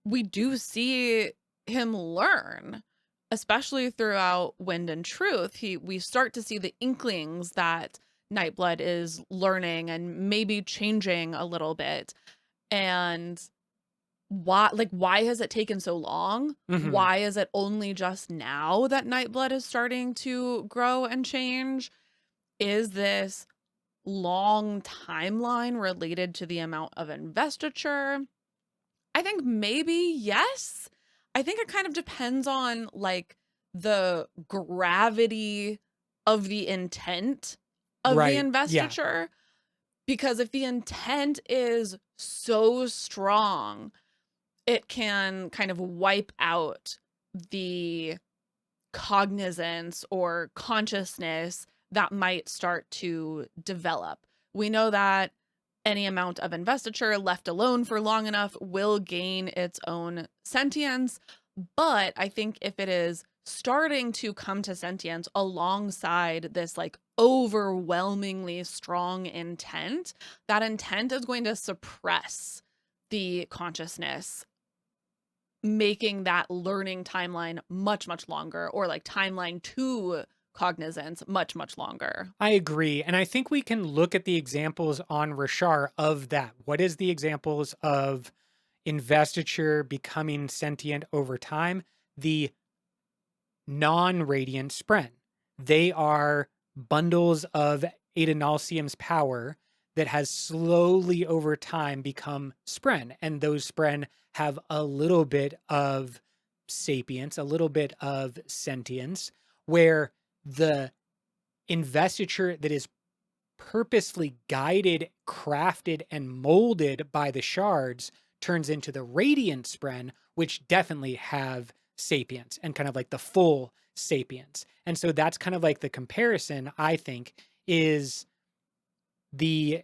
we do see him learn, especially throughout Wind and Truth. We start to see the inklings that Nightblood is learning and maybe changing a little bit. And why has it taken so long? Mhm. Why is it only just now that Nightblood is starting to grow and change? Is this long timeline related to the amount of investiture? I think maybe yes. I think it kind of depends on like the gravity of the intent of Right, the yeah. investiture. Because if the intent is so strong, it can kind of wipe out the cognizance or consciousness that might start to develop. We know that any amount of investiture left alone for long enough will gain its own sentience. But I think if it is starting to come to sentience alongside this like overwhelmingly strong intent, that intent is going to suppress the consciousness, making that learning timeline much, much longer, or like timeline to cognizance much, much longer. I agree. And I think we can look at the examples on Rashar of that. What is the examples of investiture becoming sentient over time? The non-radiant spren. They are bundles of Adenalcium's power that has slowly over time become spren. And those spren have a little bit of sapience, a little bit of sentience, where the investiture that is purposefully guided, crafted, and molded by the shards turns into the Radiant Spren, which definitely have sapience and kind of like the full sapience. And so that's kind of like the comparison, I think, is the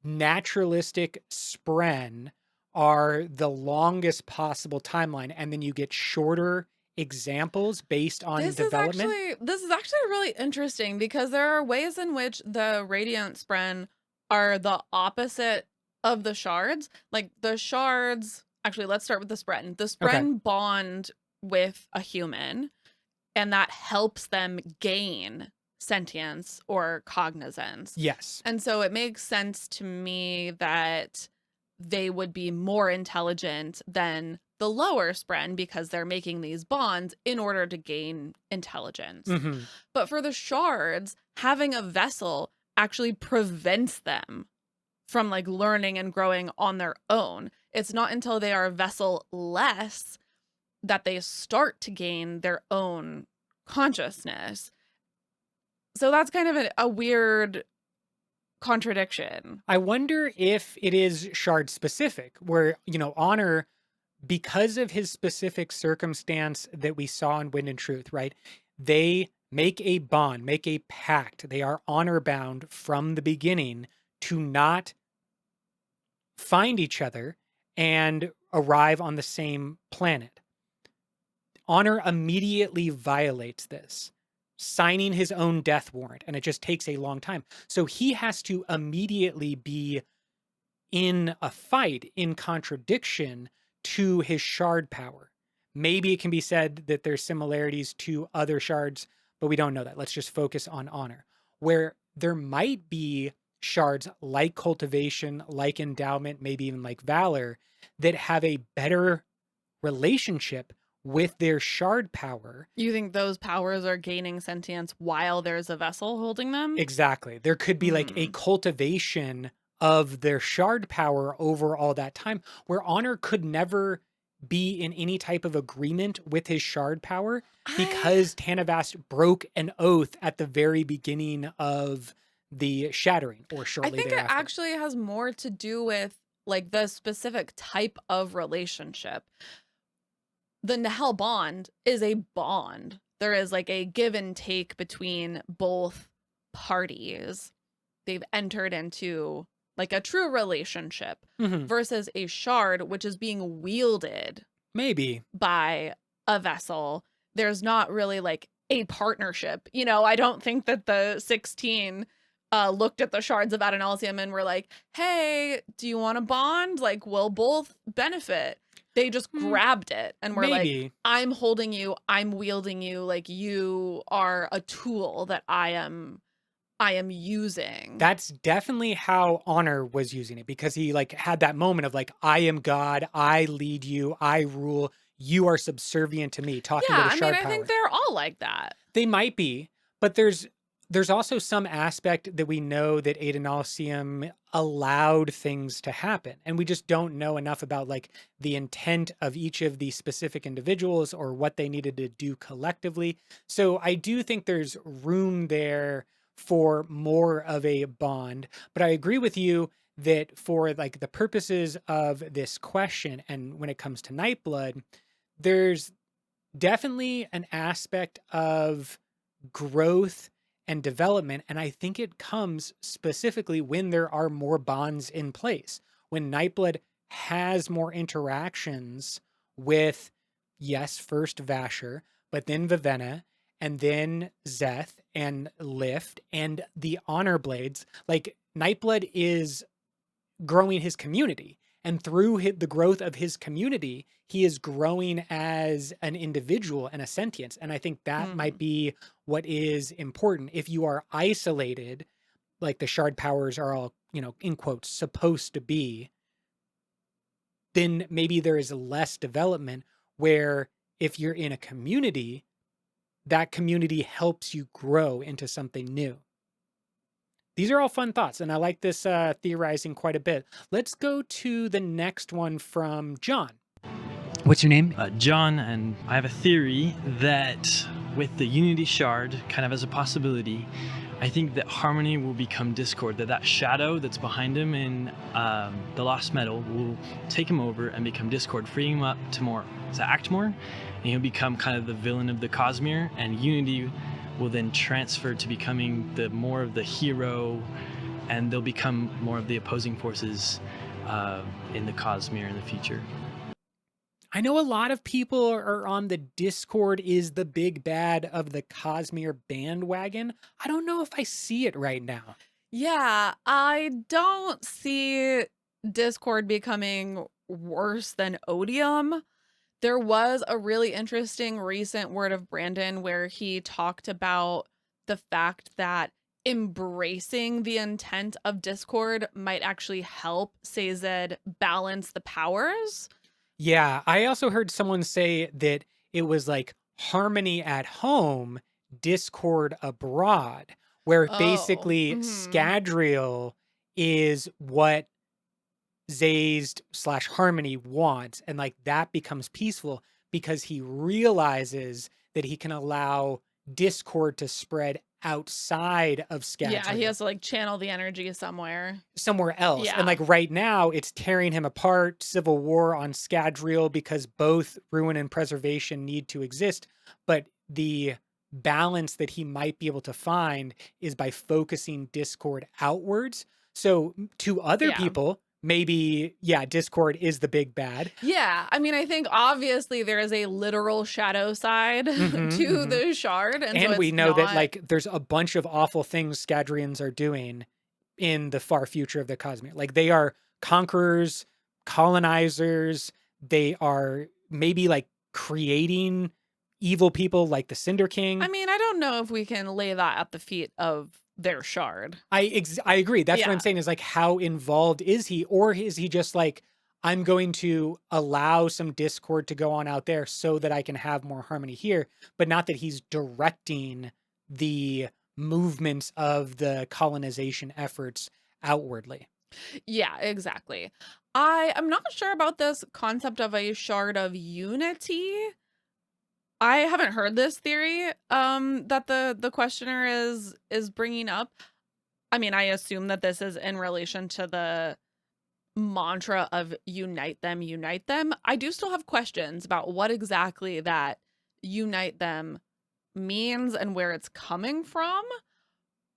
naturalistic Spren are the longest possible timeline, and then you get shorter examples based on development. This is actually really interesting because there are ways in which the Radiant Spren are the opposite of the shards. Like the shards, actually, let's start with the Spren. The Spren bond with a human, and that helps them gain sentience or cognizance. Yes. And so it makes sense to me that they would be more intelligent than the lower Spren because they're making these bonds in order to gain intelligence. Mm-hmm. But for the shards, having a vessel actually prevents them from like learning and growing on their own. It's not until they are vessel-less that they start to gain their own consciousness. So that's kind of a weird contradiction. I wonder if it is shard specific, where, you know, Honor, because of his specific circumstance that we saw in Wind and Truth, right? They make a bond, make a pact. They are honor bound from the beginning to not find each other and arrive on the same planet. Honor immediately violates this, signing his own death warrant, and it just takes a long time. So he has to immediately be in a fight in contradiction to his shard power. Maybe it can be said that there's similarities to other shards, but we don't know that. Let's just focus on Honor, where there might be shards like Cultivation, like Endowment, maybe even like Valor, that have a better relationship with their shard power. You think those powers are gaining sentience while there's a vessel holding them? Exactly. There could be like a cultivation of their shard power over all that time, where Honor could never be in any type of agreement with his shard power because Tanavast broke an oath at the very beginning of the Shattering, or shortly I think thereafter. it actually has more to do with like the specific type of relationship. The Nahel bond is a bond. There is like a give and take between both parties. They've entered into like a true relationship versus a shard, which is being wielded maybe by a vessel. There's not really like a partnership. You know, I don't think that the 16 looked at the shards of Adonalsium and were like, hey, do you want to bond? Like, we'll both benefit. They just grabbed it and were like, I'm holding you, I'm wielding you, like you are a tool that I am using. That's definitely how Honor was using it, because he like had that moment of like, I am God, I lead you, I rule, you are subservient to me, talking to the shard power. I think they're all like that. They might be, but there's also some aspect that we know that Adonalsium allowed things to happen, and we just don't know enough about like the intent of each of these specific individuals or what they needed to do collectively. So I do think there's room there for more of a bond, but I agree with you that for like the purposes of this question and when it comes to Nightblood, there's definitely an aspect of growth and development, and I think it comes specifically when there are more bonds in place, when Nightblood has more interactions with, yes, first Vasher, but then Vivenna, and then Zeth and Lift and the Honor Blades. Like, Nightblood is growing his community, and through the growth of his community, he is growing as an individual and a sentience. And I think that might be what is important. If you are isolated, like the shard powers are all, you know, in quotes, supposed to be, then maybe there is less development, where if you're in a community, that community helps you grow into something new. These are all fun thoughts, and I like this theorizing quite a bit. Let's go to the next one from John. What's your name? John, and I have a theory that with the Unity Shard kind of as a possibility, I think that Harmony will become Discord, that shadow that's behind him in the Lost Metal will take him over and become Discord, freeing him up to act more, and he'll become kind of the villain of the Cosmere, and Unity will then transfer to becoming more of the hero, and they'll become more of the opposing forces in the Cosmere in the future. I know a lot of people are on the Discord is the big bad of the Cosmere bandwagon. I don't know if I see it right now. Yeah, I don't see Discord becoming worse than Odium. There was a really interesting recent Word of Brandon where he talked about the fact that embracing the intent of Discord might actually help Sazed balance the powers. Yeah, I also heard someone say that it was like Harmony at home, Discord abroad, where basically Scadrial is what Zazed/Harmony wants, and like that becomes peaceful because he realizes that he can allow Discord to spread outside of Scadrial. Yeah, he has to like channel the energy somewhere else. Yeah. And like right now it's tearing him apart, civil war on Scadrial, because both ruin and preservation need to exist. But the balance that he might be able to find is by focusing Discord outwards. So to other people, maybe, Discord is the big bad. Yeah, I mean, I think obviously there is a literal shadow side to the shard. And so we it's know that not- like there's a bunch of awful things Scadrians are doing in the far future of the Cosmere. Like they are conquerors, colonizers, they are maybe like creating evil people like the Cinder King. I mean, I don't know if we can lay that at the feet of their shard. I agree. That's what I'm saying is like, how involved is he? Or is he just like, I'm going to allow some Discord to go on out there so that I can have more harmony here, but not that he's directing the movements of the colonization efforts outwardly. Yeah, exactly. I am not sure about this concept of a shard of unity. I haven't heard this theory that the questioner is bringing up. I mean, I assume that this is in relation to the mantra of unite them, unite them. I do still have questions about what exactly that unite them means and where it's coming from.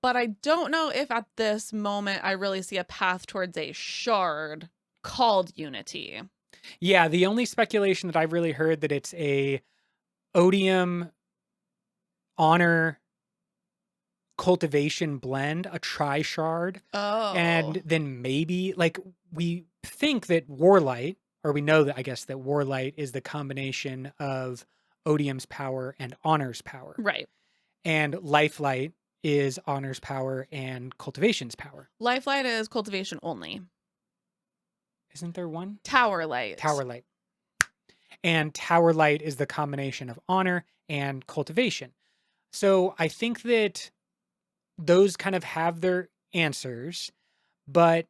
But I don't know if at this moment I really see a path towards a shard called Unity. Yeah, the only speculation that I've really heard that it's a Odium honor cultivation blend, a tri-shard. And then maybe like we think that Warlight, or we know that I guess that Warlight is the combination of Odium's power and Honor's power. Right. And Lifelight is Honor's power and Cultivation's power. Lifelight is cultivation only. Isn't there one? Tower Light. Tower Light. And Tower Light is the combination of Honor and Cultivation. So I think that those kind of have their answers, but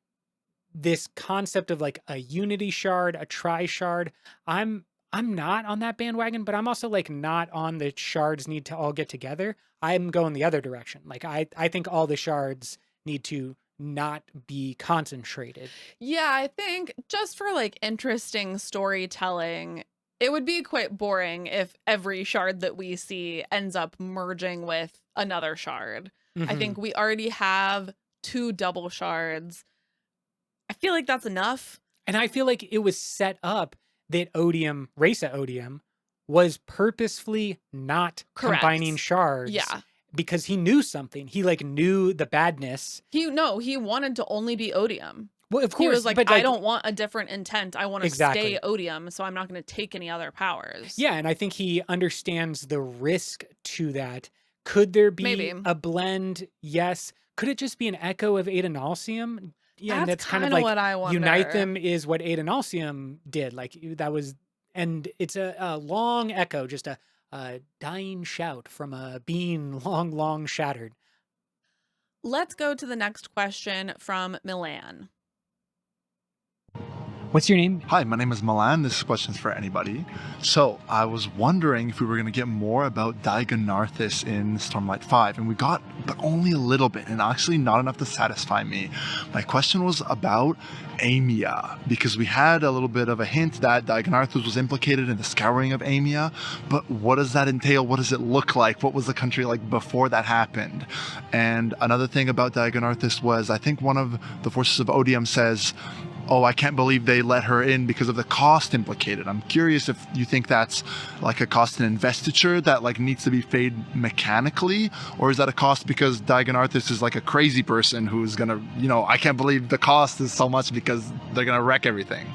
this concept of like a unity shard, a tri-shard, I'm not on that bandwagon, but I'm also like not on the shards need to all get together. I'm going the other direction. Like I think all the shards need to not be concentrated. Yeah, I think just for like interesting storytelling, it would be quite boring if every shard that we see ends up merging with another shard. I think we already have 2 double shards. I feel like that's enough. And I feel like it was set up that Odium, Rasa Odium, was purposefully not combining shards. Yeah. Because he knew something. He like knew the badness. He wanted to only be Odium. Well, of course. He was like, but I don't want a different intent. I want to Exactly. stay Odium, so I'm not going to take any other powers. Yeah, and I think he understands the risk to that. Could there be Maybe. a blend? Yes. Could it just be an echo of Adenalcium? Yeah, and That's that's kind of kinda like what I wonder. Unite Them is what Adenalcium did. Like that was, and it's a long echo, just a dying shout from a being long shattered. Let's go to the next question from Milan. What's your name? Hi, my name is Milan. This question is for anybody. So, I was wondering if we were going to get more about Diagonarthus in Stormlight 5, and we got, but only a little bit, and actually not enough to satisfy me. My question was about Amia, because we had a little bit of a hint that Diagonarthus was implicated in the scouring of Amia, but what does that entail? What does it look like? What was the country like before that happened? And another thing about Diagonarthus was, I think one of the forces of Odium says, oh, I can't believe they let her in because of the cost implicated. I'm curious if you think that's like a cost in investiture that like needs to be paid mechanically, or is that a cost because Diagonarthus is like a crazy person who's gonna, I can't believe the cost is so much because they're gonna wreck everything.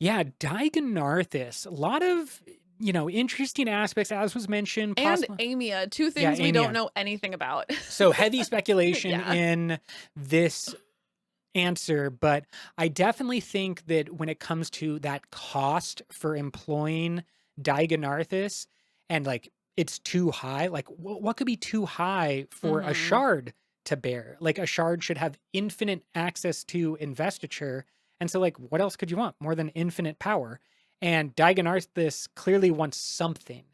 Yeah, Diagonarthus, a lot of interesting aspects, as was mentioned. And Amia, two things we don't know anything about. So heavy speculation Yeah. in this answer, but I definitely think that when it comes to that cost for employing Diagonarthus, and like it's too high, like what could be too high for a shard to bear? Like a shard should have infinite access to investiture, and so like what else could you want more than infinite power? And Diagonarthus clearly wants something.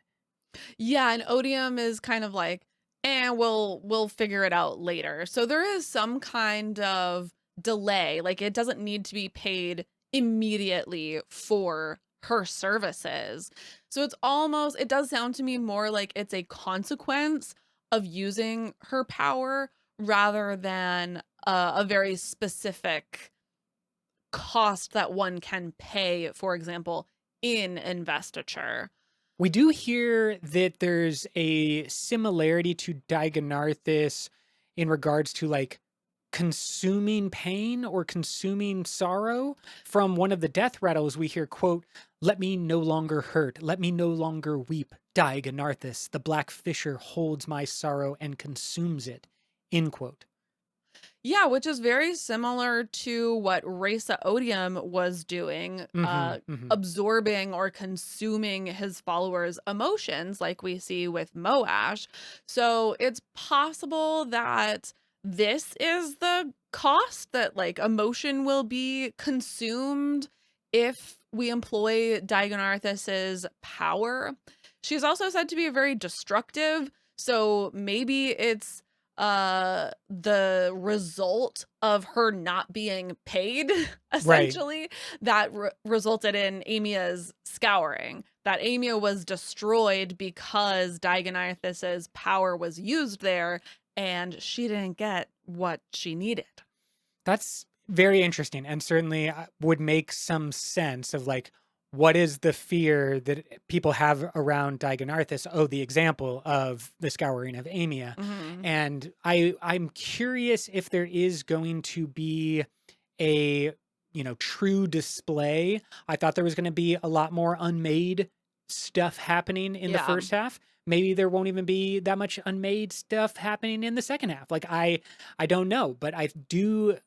Yeah, and Odium is kind of like, we'll figure it out later. So there is some kind of delay. Like it doesn't need to be paid immediately for her services. So it does sound to me more like it's a consequence of using her power rather than a very specific cost that one can pay, for example, in investiture. We do hear that there's a similarity to Diagonarthus in regards to like consuming pain or consuming sorrow. From one of the death rattles, we hear, quote, "Let me no longer hurt, let me no longer weep. Diagonarthus, the black fisher, holds my sorrow and consumes it," end quote. Yeah, which is very similar to what Reza Odium was doing, absorbing or consuming his followers' emotions, like we see with Moash. So it's possible that this is the cost, that like emotion will be consumed if we employ Diagonarthus's power. She's also said to be very destructive, so maybe it's the result of her not being paid, essentially, that resulted in Amia's scouring. That Amia was destroyed because Diagonarthus's power was used there, and she didn't get what she needed. That's very interesting, and certainly would make some sense of like, what is the fear that people have around Diagonarthus? Oh, the example of the scouring of Amia. And I'm curious if there is going to be a, true display. I thought there was going to be a lot more unmade stuff happening in the first half. Maybe there won't even be that much unmade stuff happening in the second half. Like, I don't know, but I do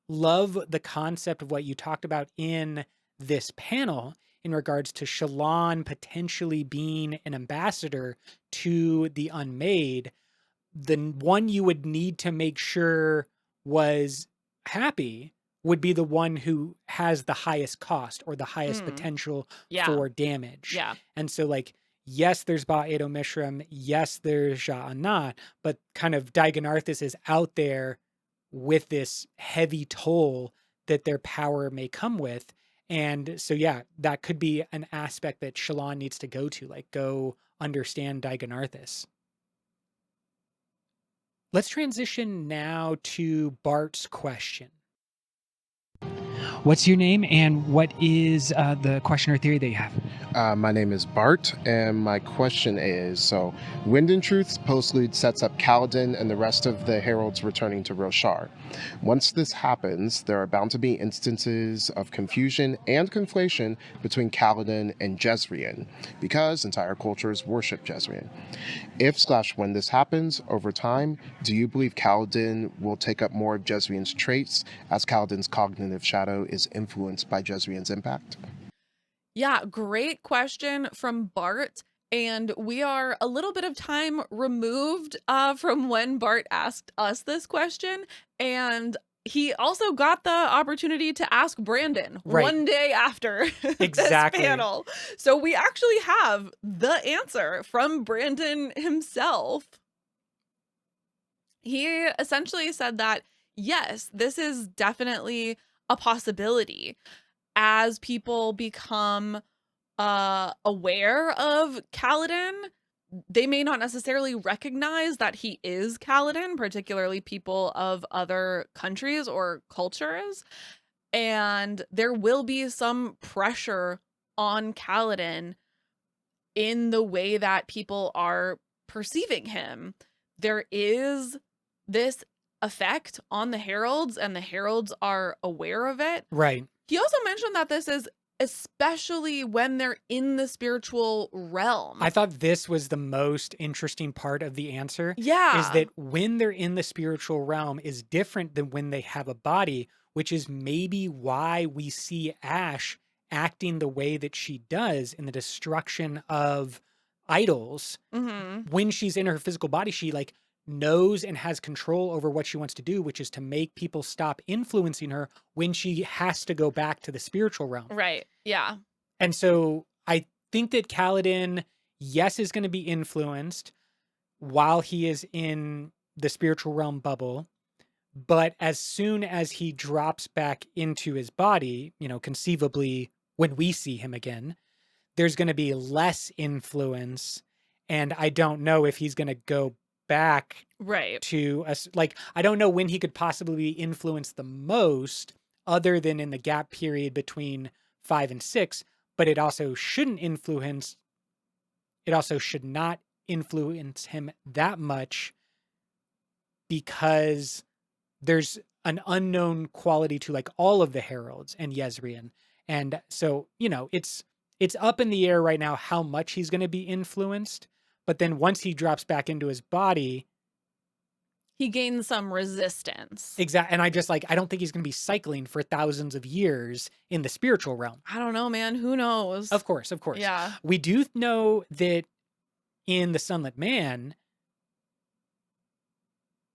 love the concept of what you talked about in this panel in regards to Shallan potentially being an ambassador to the unmade. The one you would need to make sure was happy would be the one who has the highest cost or the highest potential for damage. Yeah. And so like, yes, there's Ba Edo Mishram, yes, there's Ja'anat, but kind of Diagonarthus is out there with this heavy toll that their power may come with. And so, yeah, that could be an aspect that Shallan needs to go to, like go understand Diagonarthus. Let's transition now to Bart's question. What's your name and what is the question or theory that you have? My name is Bart, and my question is, so Wind and Truth's postlude sets up Kaladin and the rest of the heralds returning to Roshar. Once this happens, there are bound to be instances of confusion and conflation between Kaladin and Jezrien, because entire cultures worship Jezrien. If/when this happens over time, do you believe Kaladin will take up more of Jezrien's traits, as Kaladin's cognitive shadow is influenced by Jezrien's impact? Yeah, great question from Bart. And we are a little bit of time removed from when Bart asked us this question. And he also got the opportunity to ask Brandon one day after Exactly. this panel. So we actually have the answer from Brandon himself. He essentially said that, yes, this is definitely a possibility as people become aware of Kaladin. They may not necessarily recognize that he is Kaladin, particularly people of other countries or cultures. And there will be some pressure on Kaladin in the way that people are perceiving him. There is this effect on the heralds, and the heralds are aware of it. Right. He also mentioned that this is especially when they're in the spiritual realm. I thought this was the most interesting part of the answer. Yeah. Is that when they're in the spiritual realm is different than when they have a body, which is maybe why we see Ash acting the way that she does in the destruction of idols. Mm-hmm. When she's in her physical body, she like knows and has control over what she wants to do, which is to make people stop influencing her when she has to go back to the spiritual realm. Right. Yeah. And so I think that Kaladin, yes, is going to be influenced while he is in the spiritual realm bubble. But as soon as he drops back into his body, you know, conceivably when we see him again, there's going to be less influence. And I don't know if he's going to go back to us. Like, I don't know when he could possibly be influenced the most other than in the gap period between 5 and 6, but it also shouldn't influence. It also should not influence him that much because there's an unknown quality to like all of the heralds and Yezrian. And so, you know, it's up in the air right now how much he's going to be influenced. But then once he drops back into his body, he gains some resistance. Exactly. And I don't think he's going to be cycling for thousands of years in the spiritual realm. I don't know, man. Who knows? Of course. Yeah. We do know that in the Sunlit Man,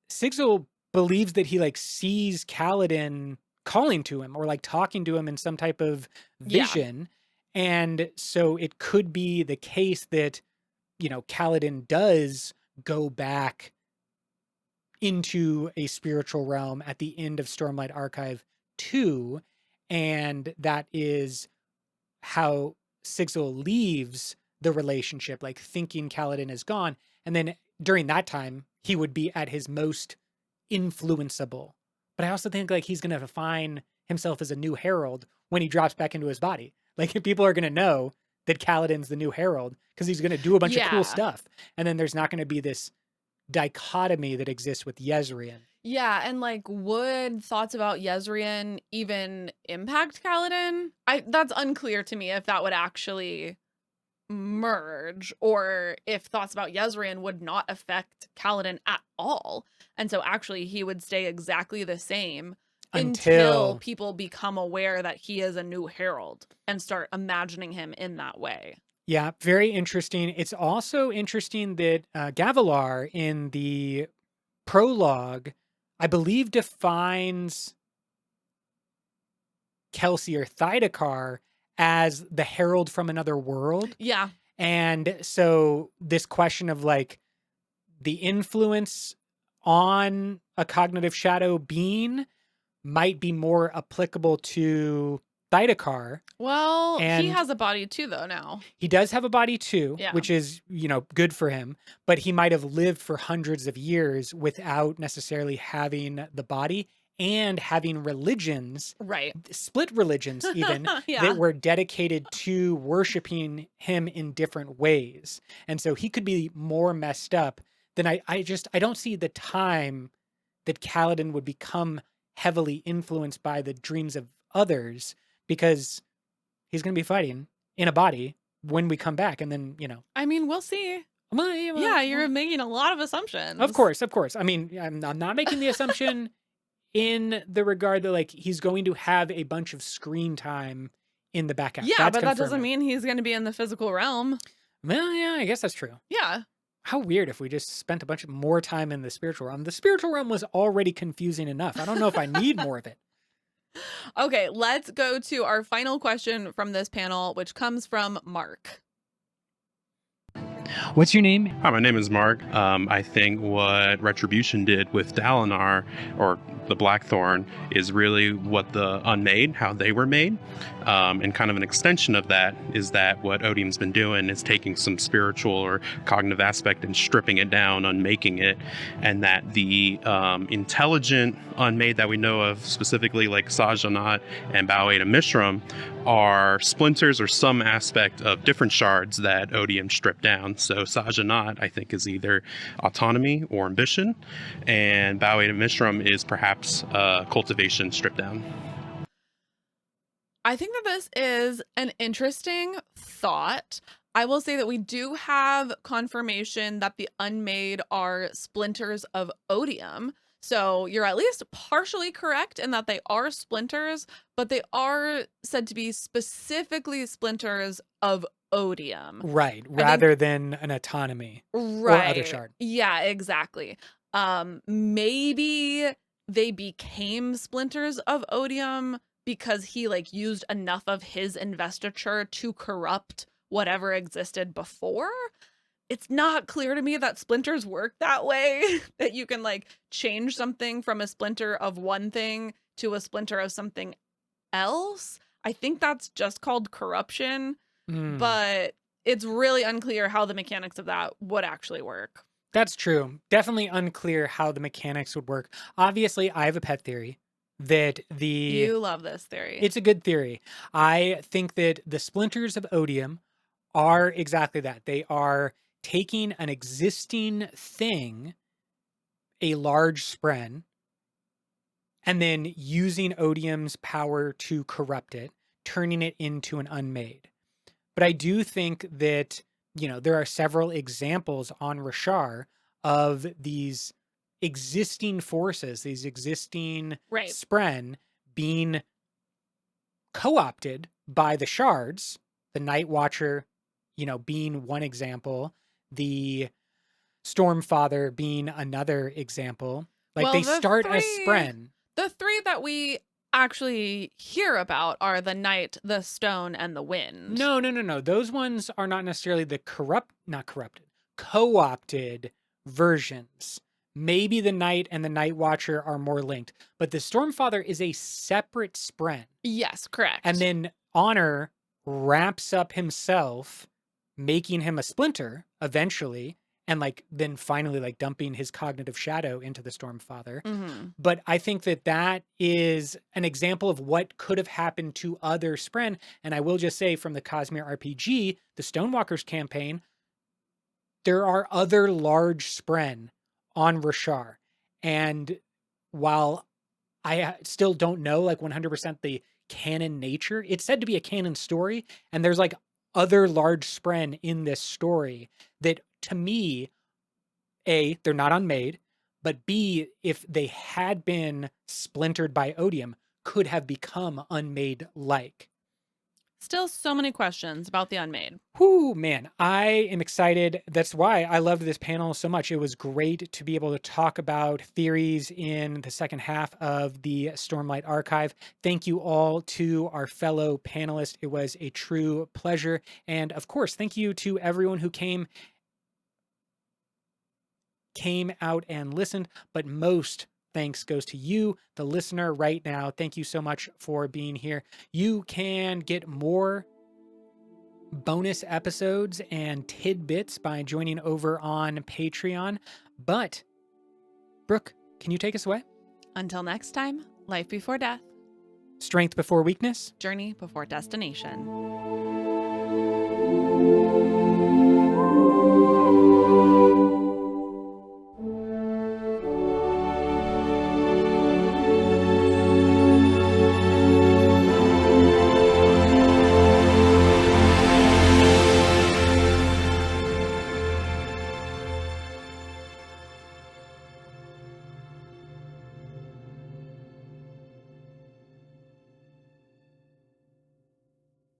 Sigil believes that he like sees Kaladin calling to him or like talking to him in some type of vision. Yeah. And so it could be the case that, you know, Kaladin does go back into a spiritual realm at the end of Stormlight Archive 2. And that is how Sigil leaves the relationship, like thinking Kaladin is gone. And then during that time, he would be at his most influenceable. But I also think like he's going to find himself as a new herald when he drops back into his body. Like people are going to know that Kaladin's the new herald because he's going to do a bunch of cool stuff. And then there's not going to be this dichotomy that exists with Yezrian. Yeah, and like would thoughts about Yezrian even impact Kaladin? That's unclear to me if that would actually merge or if thoughts about Yezrian would not affect Kaladin at all. And so actually he would stay exactly the same until people become aware that he is a new herald and start imagining him in that way. Yeah, very interesting. It's also interesting that Gavilar in the prologue, I believe, defines Kelsey or Thydakar as the herald from another world. Yeah. And so this question of like the influence on a cognitive shadow being might be more applicable to Thydakar. Well, he has a body too, though, now. He does have a body too, yeah. which is, you know, good for him. But he might have lived for hundreds of years without necessarily having the body and having religions, right? Split religions even, that were dedicated to worshiping him in different ways. And so he could be more messed up than I don't see the time that Kaladin would become heavily influenced by the dreams of others, because he's going to be fighting in a body when we come back. And then, you know, I mean, we'll see. Yeah, you're making a lot of assumptions. Of course. I mean, I'm not making the assumption in the regard that like he's going to have a bunch of screen time in the back half. Yeah, but that doesn't mean he's going to be in the physical realm. Well, yeah, I guess that's true. Yeah. How weird if we just spent a bunch of more time in the spiritual realm. The spiritual realm was already confusing enough. I don't know if I need more of it. Okay, let's go to our final question from this panel, which comes from Mark. What's your name? Hi, my name is Mark. I think what Retribution did with Dalinar, or the Blackthorn, is really what the Unmade, how they were made. And kind of an extension of that is that what Odium's been doing is taking some spiritual or cognitive aspect and stripping it down, unmaking it. And that the intelligent Unmade that we know of, specifically like Sajanat and Baueda Mishram, are splinters or some aspect of different shards that Odium stripped down. So Sajanat, I think, is either autonomy or ambition, and Baueda Mishram is perhaps cultivation stripped down. I think that this is an interesting thought. I will say that we do have confirmation that the Unmade are splinters of Odium. So you're at least partially correct in that they are splinters, but they are said to be specifically splinters of Odium. Right, rather than an autonomy or other shard. Yeah, exactly. Maybe they became splinters of Odium because he like used enough of his investiture to corrupt whatever existed before. It's not clear to me that splinters work that way, that you can like change something from a splinter of one thing to a splinter of something else. I think that's just called corruption, but it's really unclear how the mechanics of that would actually work. That's true. Definitely unclear how the mechanics would work. Obviously, I have a pet theory that You love this theory. It's a good theory. I think that the splinters of Odium are exactly that. They are taking an existing thing, a large spren, and then using Odium's power to corrupt it, turning it into an Unmade. But I do think that, you know, there are several examples on Roshar of these existing forces, these existing spren being co-opted by the shards, the Night Watcher, you know, being one example, the Stormfather being another example. Like, Well, they the start as three- spren. The three that we actually hear about are the night, the stone, and the wind. No. Those ones are not necessarily the co-opted versions. Maybe the Night and the Night Watcher are more linked, but the Stormfather is a separate spren. Yes, correct. And then Honor wraps up himself, making him a splinter eventually, and like then finally like dumping his cognitive shadow into the Stormfather. But I think that that is an example of what could have happened to other spren. And I will just say, from the Cosmere RPG, the Stonewalkers campaign, there are other large spren on Roshar. And while I still don't know like 100% the canon nature, it's said to be a canon story, and there's like other large spren in this story that, to me, A, they're not Unmade, but B, if they had been splintered by Odium, could have become Unmade-like. Still so many questions about the Unmade. Whoo, man, I am excited. That's why I loved this panel so much. It was great to be able to talk about theories in the second half of the Stormlight Archive. Thank you all to our fellow panelists. It was a true pleasure. And of course, thank you to everyone who came out and listened, but most thanks goes to you, the listener, right now. Thank you so much for being here. You can get more bonus episodes and tidbits by joining over on Patreon. But, Brooke, can you take us away? Until next time, life before death, strength before weakness, journey before destination.